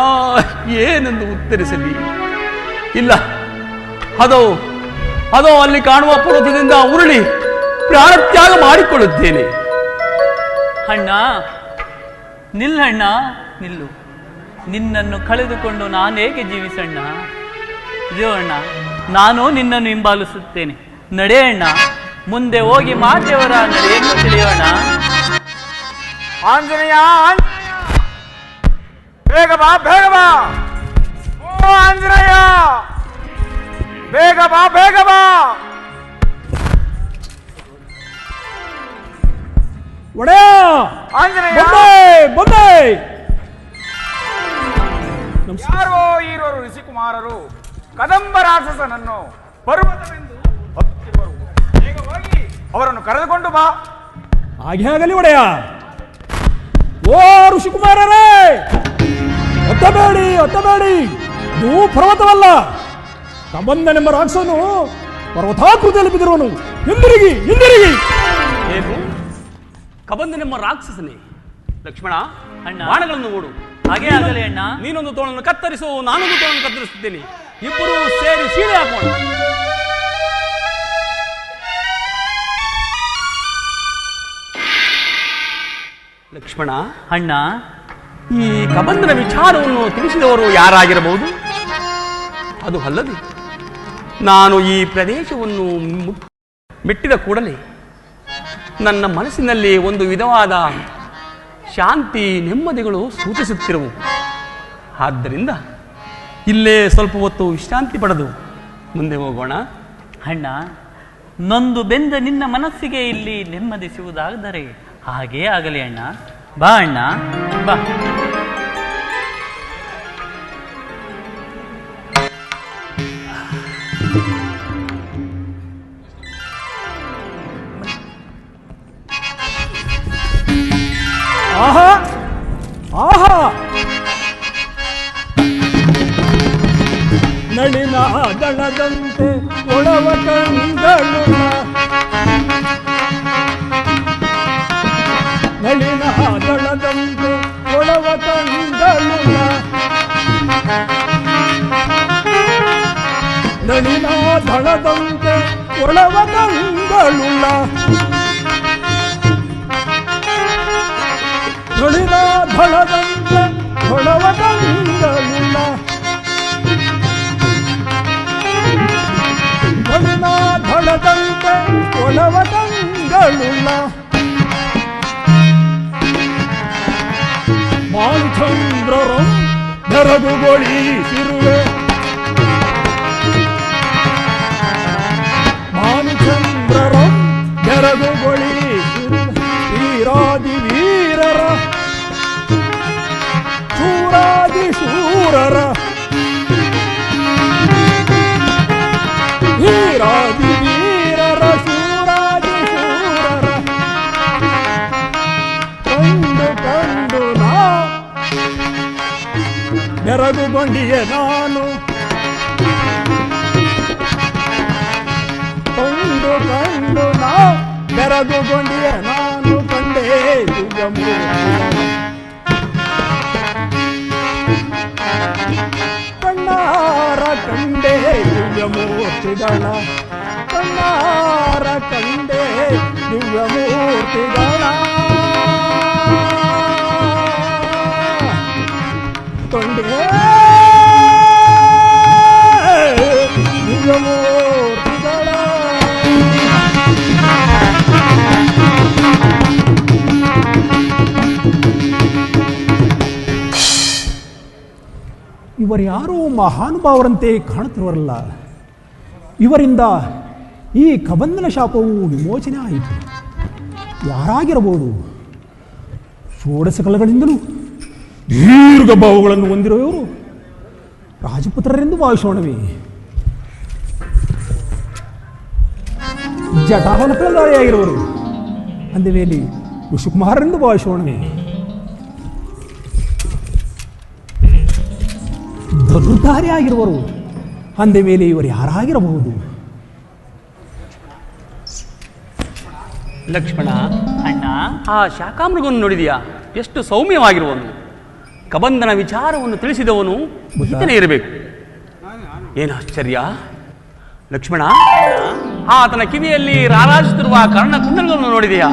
ಏನೆಂದು ಉತ್ತರಿಸಲಿ? ಇಲ್ಲ, ಅದೋ ಅಲ್ಲಿ ಕಾಣುವ ಪರ್ವತದಿಂದ ಉರುಳಿ ಪ್ರಾಣತ್ಯಾಗ ಮಾಡಿಕೊಳ್ಳುತ್ತೇನೆ. ಅಣ್ಣ ನಿಲ್ಲಣ್ಣ, ನಿಲ್ಲು. ನಿನ್ನನ್ನು ಕಳೆದುಕೊಂಡು ನಾನೇಕೆ ಜೀವಿಸಣ್ಣ? ಇದೋ ಅಣ್ಣ, ನಾನು ನಿನ್ನನ್ನು ಹಿಂಬಾಲಿಸುತ್ತೇನೆ. ನಡೆ ಅಣ್ಣ, ಮುಂದೆ ಹೋಗಿ ಮಾತೆಯವರ ನಡೆಯನ್ನು ತಿಳಿಯೋಣ. ಆಂಜನೇಯ, ಬೇಗ ಬಾ, ಬೇಗ ಬಾ. ಓ ಆಂಜನೇಯ, ಬೇಗ ಬಾ, ಬೇಗ ಬಾ. ಒಡೆಯ ಆಂಜನೇಯ, ಬಂದೆ. ಯಾರೋ ಈರೋರು ಋಷಿಕುಮಾರರು ಕದಂಬ ರಾಕ್ಷಸನನ್ನು ಪರ್ವತವೆಂದು ಹತ್ತಿರುವರು. ಬೇಗ ಹೋಗಿ ಅವರನ್ನು ಕರೆದುಕೊಂಡು ಬಾ. ಹಾಗೆ ಆಗಲಿ ಒಡೆಯ. ಓ ಋಷಿಕುಮಾರರೇ, ಒತ್ತಬೇಡಿ, ಇದು ಪರ್ವತವಲ್ಲ. ಕಬಂದನೆಂಬ ರಾಕ್ಷಸನು ಪರ್ವತಾಕೃತಿಯಲ್ಲಿ ಬಿದ್ದಿರುವನು. ಹಿಂದಿರುಗಿ. ಏನು? ಕಬಂದನೆಂಬ ರಾಕ್ಷಸನೇ? ಲಕ್ಷ್ಮಣ, ಅಣ್ಣ, ಬಾಣಗಳನ್ನು ಓಡು. ಹಾಗೆ ಆಗಲಿ ಅಣ್ಣ. ನೀನೊಂದು ತೋಳನ್ನು ಕತ್ತರಿಸು, ನಾನೊಂದು ತೋಳನ್ನು ಕತ್ತರಿಸುತ್ತೇನೆ. ಇಬ್ಬರು ಸೇರಿ ಸೀಳೆ ಹಾಕೋಣ. ಲಕ್ಷ್ಮಣ, ಅಣ್ಣ, ಈ ಕಬಂದನ ವಿಚಾರವನ್ನು ತಿಳಿಸಿದವರು ಯಾರಾಗಿರಬಹುದು? ಅದು ಅಲ್ಲದೆ ನಾನು ಈ ಪ್ರದೇಶವನ್ನು ಮೆಟ್ಟಿದ ಕೂಡಲೇ ನನ್ನ ಮನಸ್ಸಿನಲ್ಲಿ ಒಂದು ವಿಧವಾದ ಶಾಂತಿ, ನೆಮ್ಮದಿಗಳು ಸೂಚಿಸುತ್ತಿರುವು. ಆದ್ದರಿಂದ ಇಲ್ಲೇ ಸ್ವಲ್ಪ ಹೊತ್ತು ವಿಶ್ರಾಂತಿ ಪಡೆದು ಮುಂದೆ ಹೋಗೋಣ. ಅಣ್ಣ, ನೊಂದು ಬೆಂದ ನಿನ್ನ ಮನಸ್ಸಿಗೆ ಇಲ್ಲಿ ನೆಮ್ಮದಿ ಸಿಗುವುದಾದರೆ ಹಾಗೇ ಆಗಲಿ ಅಣ್ಣ. ಬಾ ಅಣ್ಣ, ಬಾ. ಆಹಾ, ನಳಿನ ದಳದಂತೆ ಒಳವ ಕಂಗಳು, ನಳಿನ ದಳದಂತೆ ಒಳವ ಕಂಗಳು, ನಳಿನ ದಳದಂತೆ ಒಳವ ಕಂಗಳು, ನಳಿನ ದಳದಂತೆ ಒಳವ ಕಂಗಳು, ನಳಿನ ದಳದಂತೆ ಒಳವ ಕಂಗಳು, ಬಾಲಚಂದ್ರರು ಬೆರಗುಗೊಳಿಸಿರುವೆ, ಕಂಡು ಕಂಡು ನಾ ಬೆರಗುಗೊಂಡಿಯೆ ನಾನು ಕಂಡು ಕಂಡು ನಾ ಬೆರಗುಗೊಂಡಿಯೆ ನಾನು ಕಂಡೇ ಕಣ್ಣಾರ ಕಂಡೇ ದಿವ್ಯಮೂರ್ತಿಗಳ ಕಣ್ಣಾರ ಕಂಡೇ ದಿವ್ಯಮೂರ್ತಿಗಳ ಕಂಡೇ ದಿವ್ಯಮೂರ್ತಿಗಳ ಇವರ್ಯಾರೋ ಮಹಾನುಭಾವರಂತೆ ಕಾಣುತ್ತಿರುವರಲ್ಲ. ಇವರಿಂದ ಈ ಕಬಂಧನ ಶಾಪವು ವಿಮೋಚನೆ ಆಯಿತು. ಯಾರಾಗಿರಬಹುದು? ಷೋಡಶ ಕಲಗಳಿಂದಲೂ ದೀರ್ಘ ಬಾಹುಗಳನ್ನು ಹೊಂದಿರುವವರು ರಾಜಪುತ್ರರೆಂದು ಭಾವಿಸೋಣವೇ? ಜಟಾವನಕಳಧಾರಿಯಾಗಿರುವರು ಅಂದ ಮೇಲೆ ಋಷಿಕುಮಾರರೆಂದು ಭಾವಿಸೋಣವೇ? ಧನುರ್ಧಾರಿ ಆಗಿರುವರು ಅಂದ ಮೇಲೆ ಇವರು ಯಾರಾಗಿರಬಹುದು? ಲಕ್ಷ್ಮಣ, ಅಣ್ಣ, ಆ ಶಾಕಾಮೃಗವನ್ನು ನೋಡಿದೆಯಾ? ಎಷ್ಟು ಸೌಮ್ಯವಾಗಿರುವನು. ಕಬಂಧನ ವಿಚಾರವನ್ನು ತಿಳಿಸಿದವನು ಈತನೇ ಇರಬೇಕು. ಏನು ಆಶ್ಚರ್ಯ ಲಕ್ಷ್ಮಣ, ಆತನ ಕಿವಿಯಲ್ಲಿ ರಾರಾಜಿಸುತ್ತಿರುವ ಕರ್ಣಕುಂಡಲಗಳನ್ನು ನೋಡಿದೆಯಾ?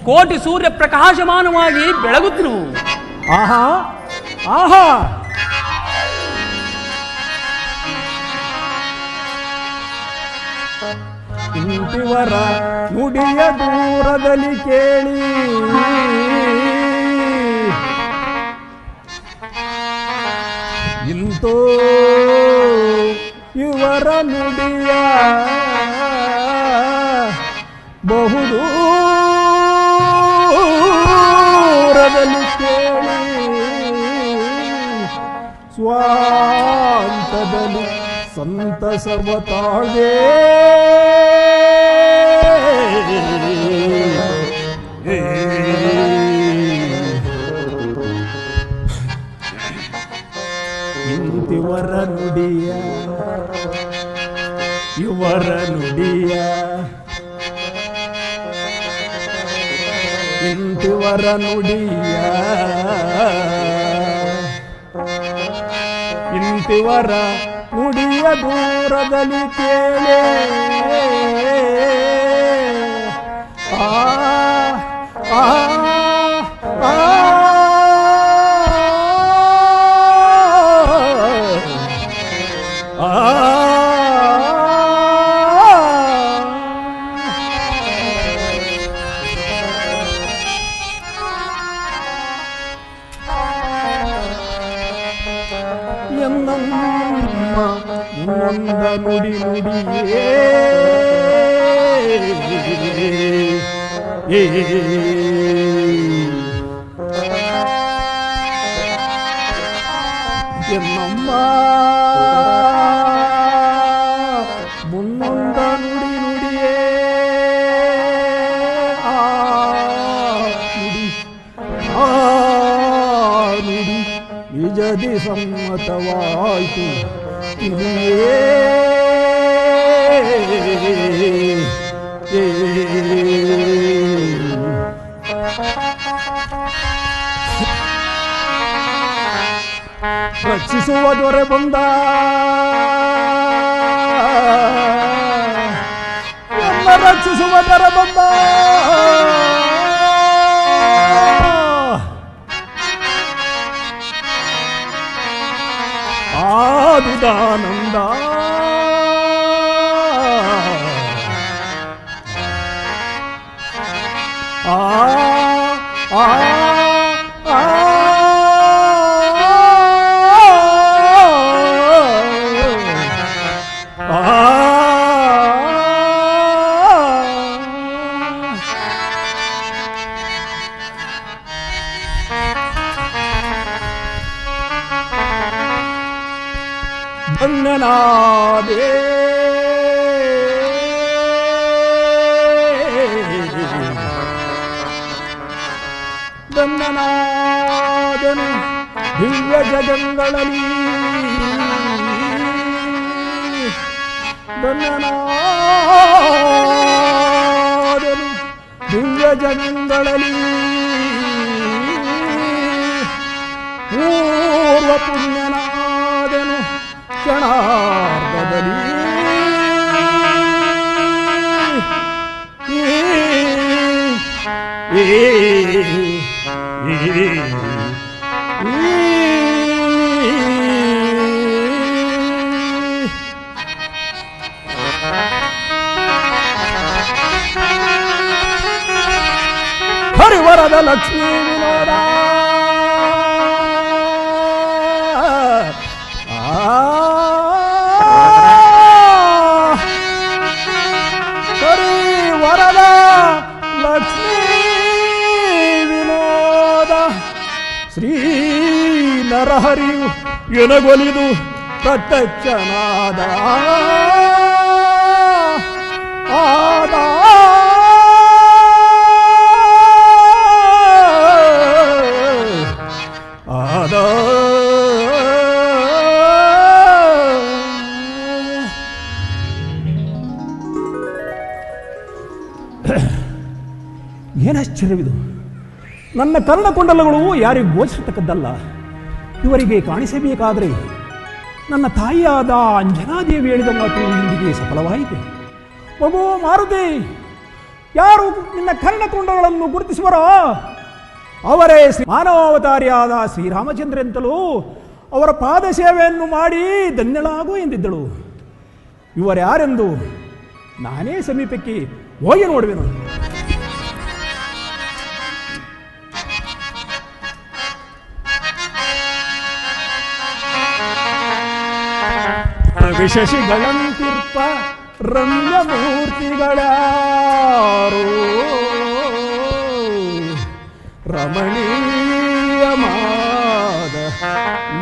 ಕೋಟಿ ಸೂರ್ಯ ಪ್ರಕಾಶಮಾನವಾಗಿ ಬೆಳಗುತ್ತಿರುವು. ಆಹಾ ಆಹಾ, ಇಂತಿವರ ನುಡಿಯ ದೂರದಲ್ಲಿ ಕೇಳಿ ಇಂತೋ ಇವರ ನುಡಿಯ ಬಹುದೂರದಲ್ಲಿ ಕೇಳಿ ಸ್ವಾಂತದಲ್ಲಿ ಸಂತಸವ ತಾಳ್ಗೆ ಇಂತಿವರ ನುಡಿಯ ಇವರ ನುಡಿಯ ಇಂತಿವರ ನುಡಿಯ ಇಂತಿವರ ನುಡಿಯ ದೂರದಲ್ಲಿ ಕೇಳೆ ಆ ಆ ಆ ನುಡಿ ನುಡಿಯೇ ಎನ್ನಮ್ಮ ಮುನ್ನೊಂದ ನುಡಿ ನುಡಿಯೇ ನುಡಿ ನಿಜದಿ ಸಮ್ಮತವಾಯಿತು ತಿಳಿಯೇ ರಕ್ಷಿಸುವ ದೊರೆ ಬಂದ ಎಲ್ಲ ರಕ್ಷಿಸುವ ದೊರೆ ಬಂದ ಆದಿದಾನಂದ ಆ ಆ ಆ ಧನ್ಯನಾದೆ ಧನ್ಯನಾದನು ದಿವ್ಯ ಜಗಂಗಳಲ್ಲಿ ಧನ್ಯನಾದನು ದಿವ್ಯ ಜಗಂಗಳಲ್ಲಿ ಪೂರ್ವ ಪುಣ್ಯನಾದನು ಕ್ಷಣಾರ್ಧದಲ್ಲಿ ಹರಿವರದ ಲಕ್ಷ್ಮೀ ವಿನೋದ ಹರಿವರದ ಲಕ್ಷ್ಮೀ ವಿನೋದ ಶ್ರೀ ನರಹರಿಯು ಎನಗೊಲಿದು ಪ್ರತ್ಯಕ್ಷನಾದ ಆದ ಆದ ಏನಾಶ್ಚರ್ಯವಿದು, ನನ್ನ ಕರ್ಣಕುಂಡಲಗಳು ಯಾರಿಗೂ ಗೋಚರಿಸತಕ್ಕದ್ದಲ್ಲ. ಇವರಿಗೆ ಕಾಣಿಸಬೇಕಾದರೆ ನನ್ನ ತಾಯಿಯಾದ ಅಂಜನಾದೇವಿ ಹೇಳಿದ ಮಾತು ಇಂದಿಗೆ ಸಫಲವಾಯಿತು. ಮಗು ಮಾರುತಿ, ಯಾರು ನಿನ್ನ ಕರ್ಣಕುಂಡಗಳನ್ನು ಗುರುತಿಸುವರೋ ಅವರೇ ಮಾನವಾವತಾರಿಯಾದ ಶ್ರೀರಾಮಚಂದ್ರ ಎಂತಲೂ ಅವರ ಪಾದ ಸೇವೆಯನ್ನು ಮಾಡಿ ಧನ್ಯಳಾಗು ಎಂದಿದ್ದಳು. ಇವರ್ಯಾರೆಂದು ನಾನೇ ಸಮೀಪಕ್ಕೆ ಹೋಗಿ ನೋಡುವೆನು. ವಿಶೇಷಗಳಂತಿರ್ಪ ರಮ್ಯ ಮೂರ್ತಿಗಳಾರೋ ರಮಣೀಯಮಾದ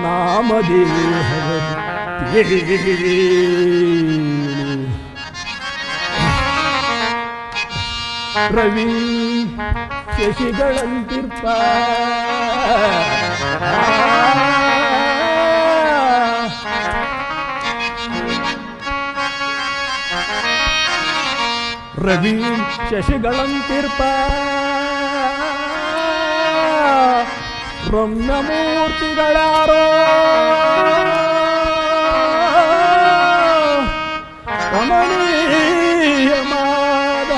ನಾಮದೇಹ ರವಿ ಶಶಿಗಳಂತಿರ್ಪ ರವಿ ಶಶಿಗಳಂತಿರ್ಪ ರಮ್ಯ ಮೂರ್ತಿಗಳಾರೋ ರಮಣೀಯಮಾದ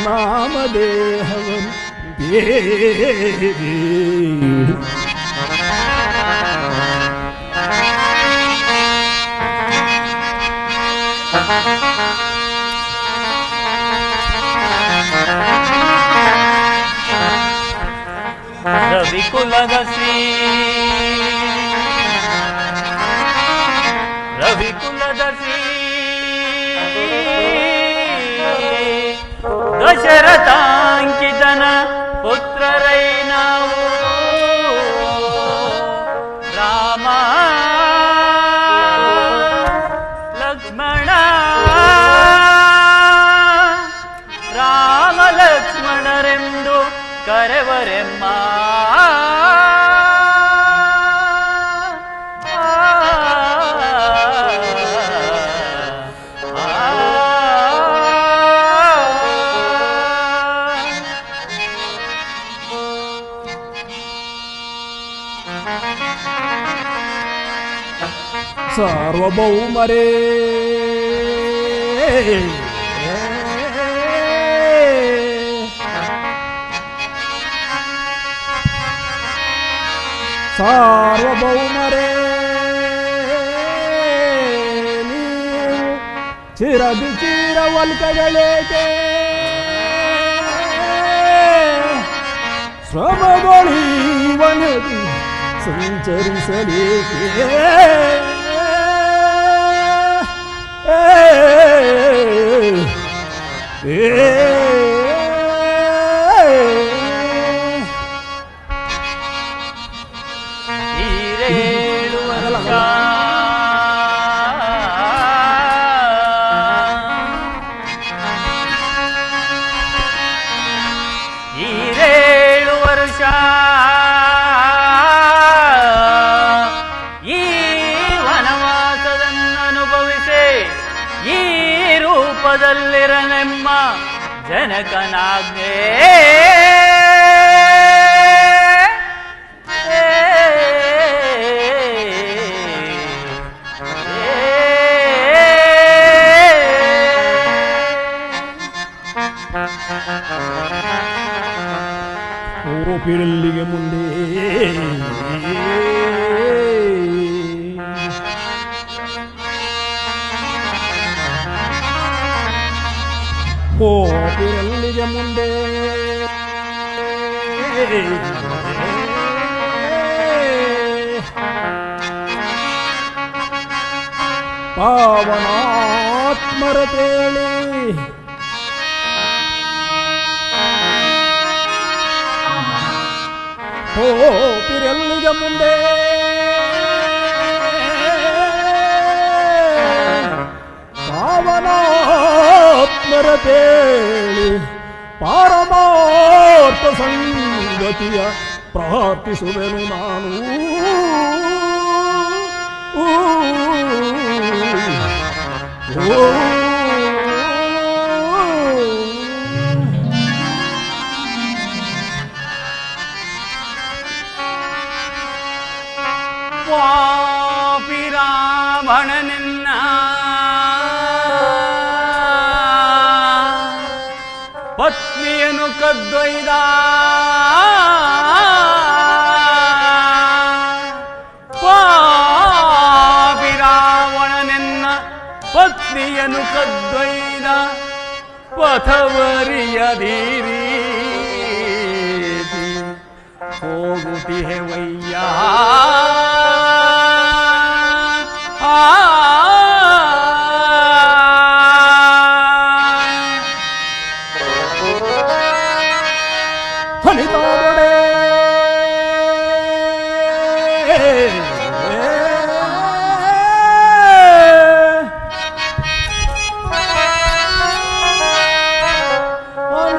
ನಾಮದೇಹವನ್ನು ರವಿಕುಲದ ಶ್ರೀ ದಶರಥಾಂಕಿತನ ಪುತ್ರರೈ ನಾವು ರಾಮ ಲಕ್ಷ್ಮಣ ರಾಮ ಲಕ್ಷ್ಮಣರೆಂದು ಕರೆವರೆಮ್ಮ. ಸಾರ್ವಭೌಮರೇ ಸಾರ್ವಭೌಮರೇ ನೀವು ಚಿರದಿ ಚಿರವಲ್ಕಗಳೇಕೆ ಶ್ರಮಗೊಳಿವನದಿ ಸಂಚರಿಸಲೇಕೆ ಈರೇಳು ವರ್ಷ ಜನಕನಾಜ್ಞೆ ಓಪಿರಲ್ಲಿಗೆ ಮುಂದೆ ಓಪಿರಲ್ಲಿಗೆ ಮುಂದೆ ಪಾವನಾತ್ಮರ ತೇಳಿ ಓಪಿರಲ್ಲಿಗೆ ಮುಂದೆ ಪಾವನಾತ್ಮರ ತೇಳಿ ಪಾರಮಾರ್ಥ ಸಂಗತಿಯ ಪ್ರಾರ್ಥಿಸುವೆನು ನಾನು. ಪಾಪಿ ರಾವಣನೆನ್ನ ಪತ್ನಿಯನ್ನು ಕದ್ದೊಯ್ದ ಪಾಪಿ ರಾವಣನೆನ್ನ ಪತ್ನಿಯನ್ನು ಕದ್ದೊಯ್ದ ಪಥವರಿಯದಿರಿ ಹೋಗುತ್ತಿಹೆವಯ್ಯ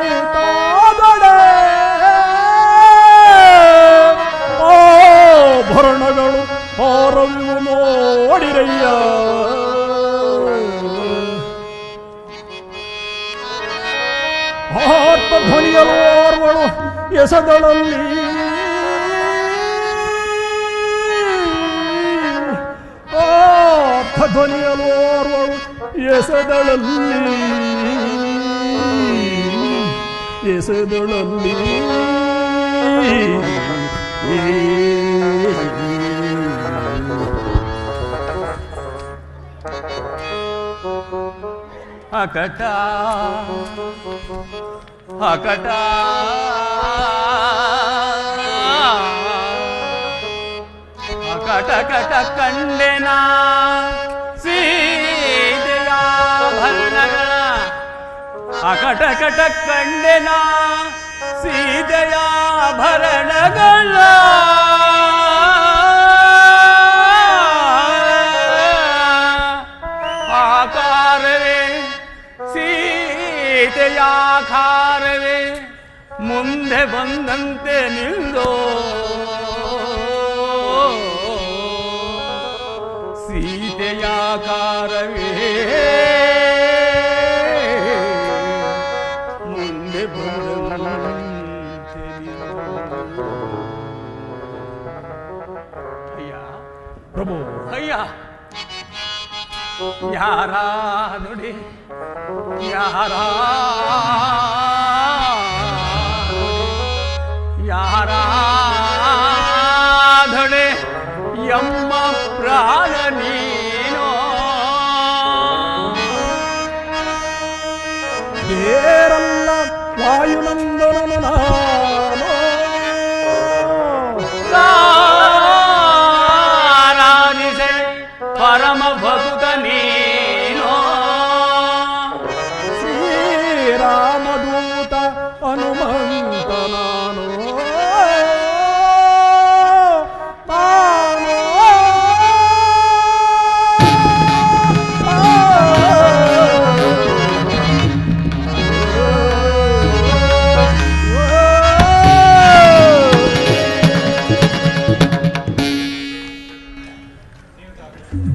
ಫಲಿತಾದೊಡೆ ಭರಣಗಳು ಆರವಿವು ನೋಡಿರಯ್ಯ. ಆರ್ತ ಧ್ವನಿಯಲು ಓರ್ವಳು ಎಸೆದಳಲ್ಲಿ ಆರ್ತ ಧ್ವನಿಯಲು ಓರ್ವಳು ಎಸೆದಳಲ್ಲಿ ಅಕಟ ಅಕಟ ಅಕಟ ಕಟ ಕಂಡೆನ ಸೀತೆಯ ಭರಣಗಳ ಅಕಟ ಕಟ ಕಂಡೆನ ಸೀತೆಯ ಭರಣಗಳ ಆಕಾರವೇ ಸೀತೆಯಾಕಾರವೇ ಮುಂದೆ ಬಂದಂತೆ ನಿಲ್ಲೋ ಸೀತೆಯಾಕಾರವೇ ಮುಂದೆ ಬಂದಂತೆ ನಿಲ್ಲೋ. ಅಯ್ಯ ಪ್ರಭು ಅಯ್ಯ ಯಾರಾ ನುಡಿ ಯಾರಾಧನೆ ಎಮ್ಮ ಪ್ರಾಣ ನೀನೋ ಬೇರಲ್ಲ ವಾಯುನಂದನನು ನಾನು ಆರಾಧಿಸೆ ಪರಮ ಭಕ್ತ ನೀನೋ ಶ್ರೀರಾಮದೂತ ಹನುಮಂತ ನಾನು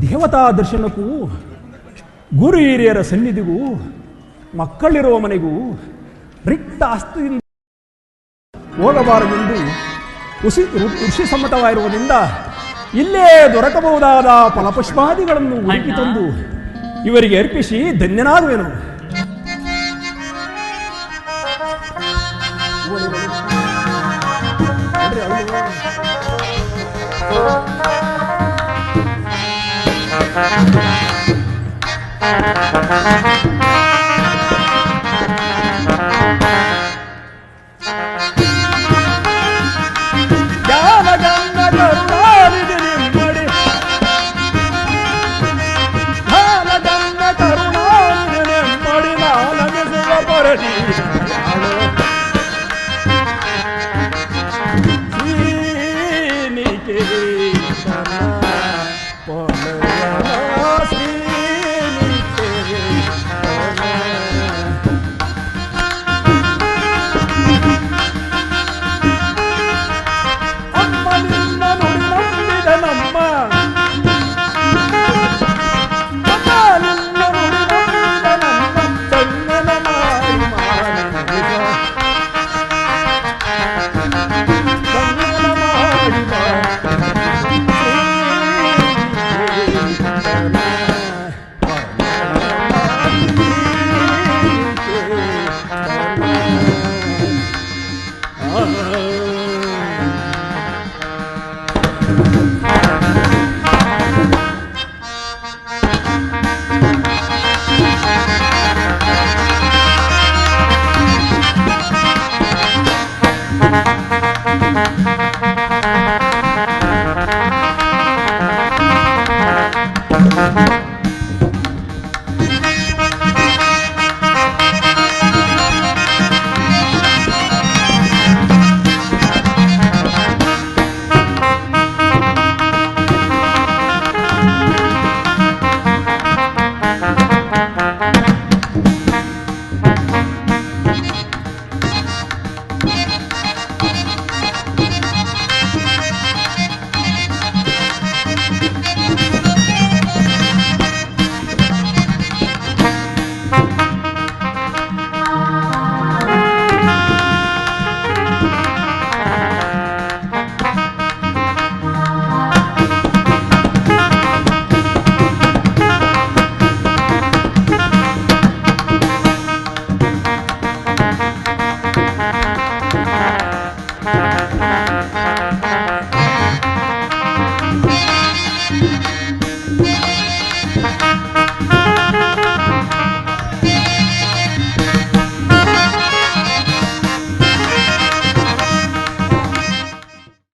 ದೇವತಾ ದರ್ಶನಕ್ಕೂ ಗುರು ಹಿರಿಯರ ಸನ್ನಿಧಿಗೂ ಮಕ್ಕಳಿರುವ ಮನೆಗೂ ರಿಕ್ತ ಹಸ್ತದಿಂದ ಹೋಗಬಾರದೆಂದು ಋಷಿ ಸಮ್ಮತವಾಗಿರುವುದರಿಂದ ಇಲ್ಲೇ ದೊರಕಬಹುದಾದ ಫಲಪುಷ್ಪಾದಿಗಳನ್ನು ಹುಡುಕಿ ತಂದು ಇವರಿಗೆ ಅರ್ಪಿಸಿ ಧನ್ಯನಾಗುವೆನು.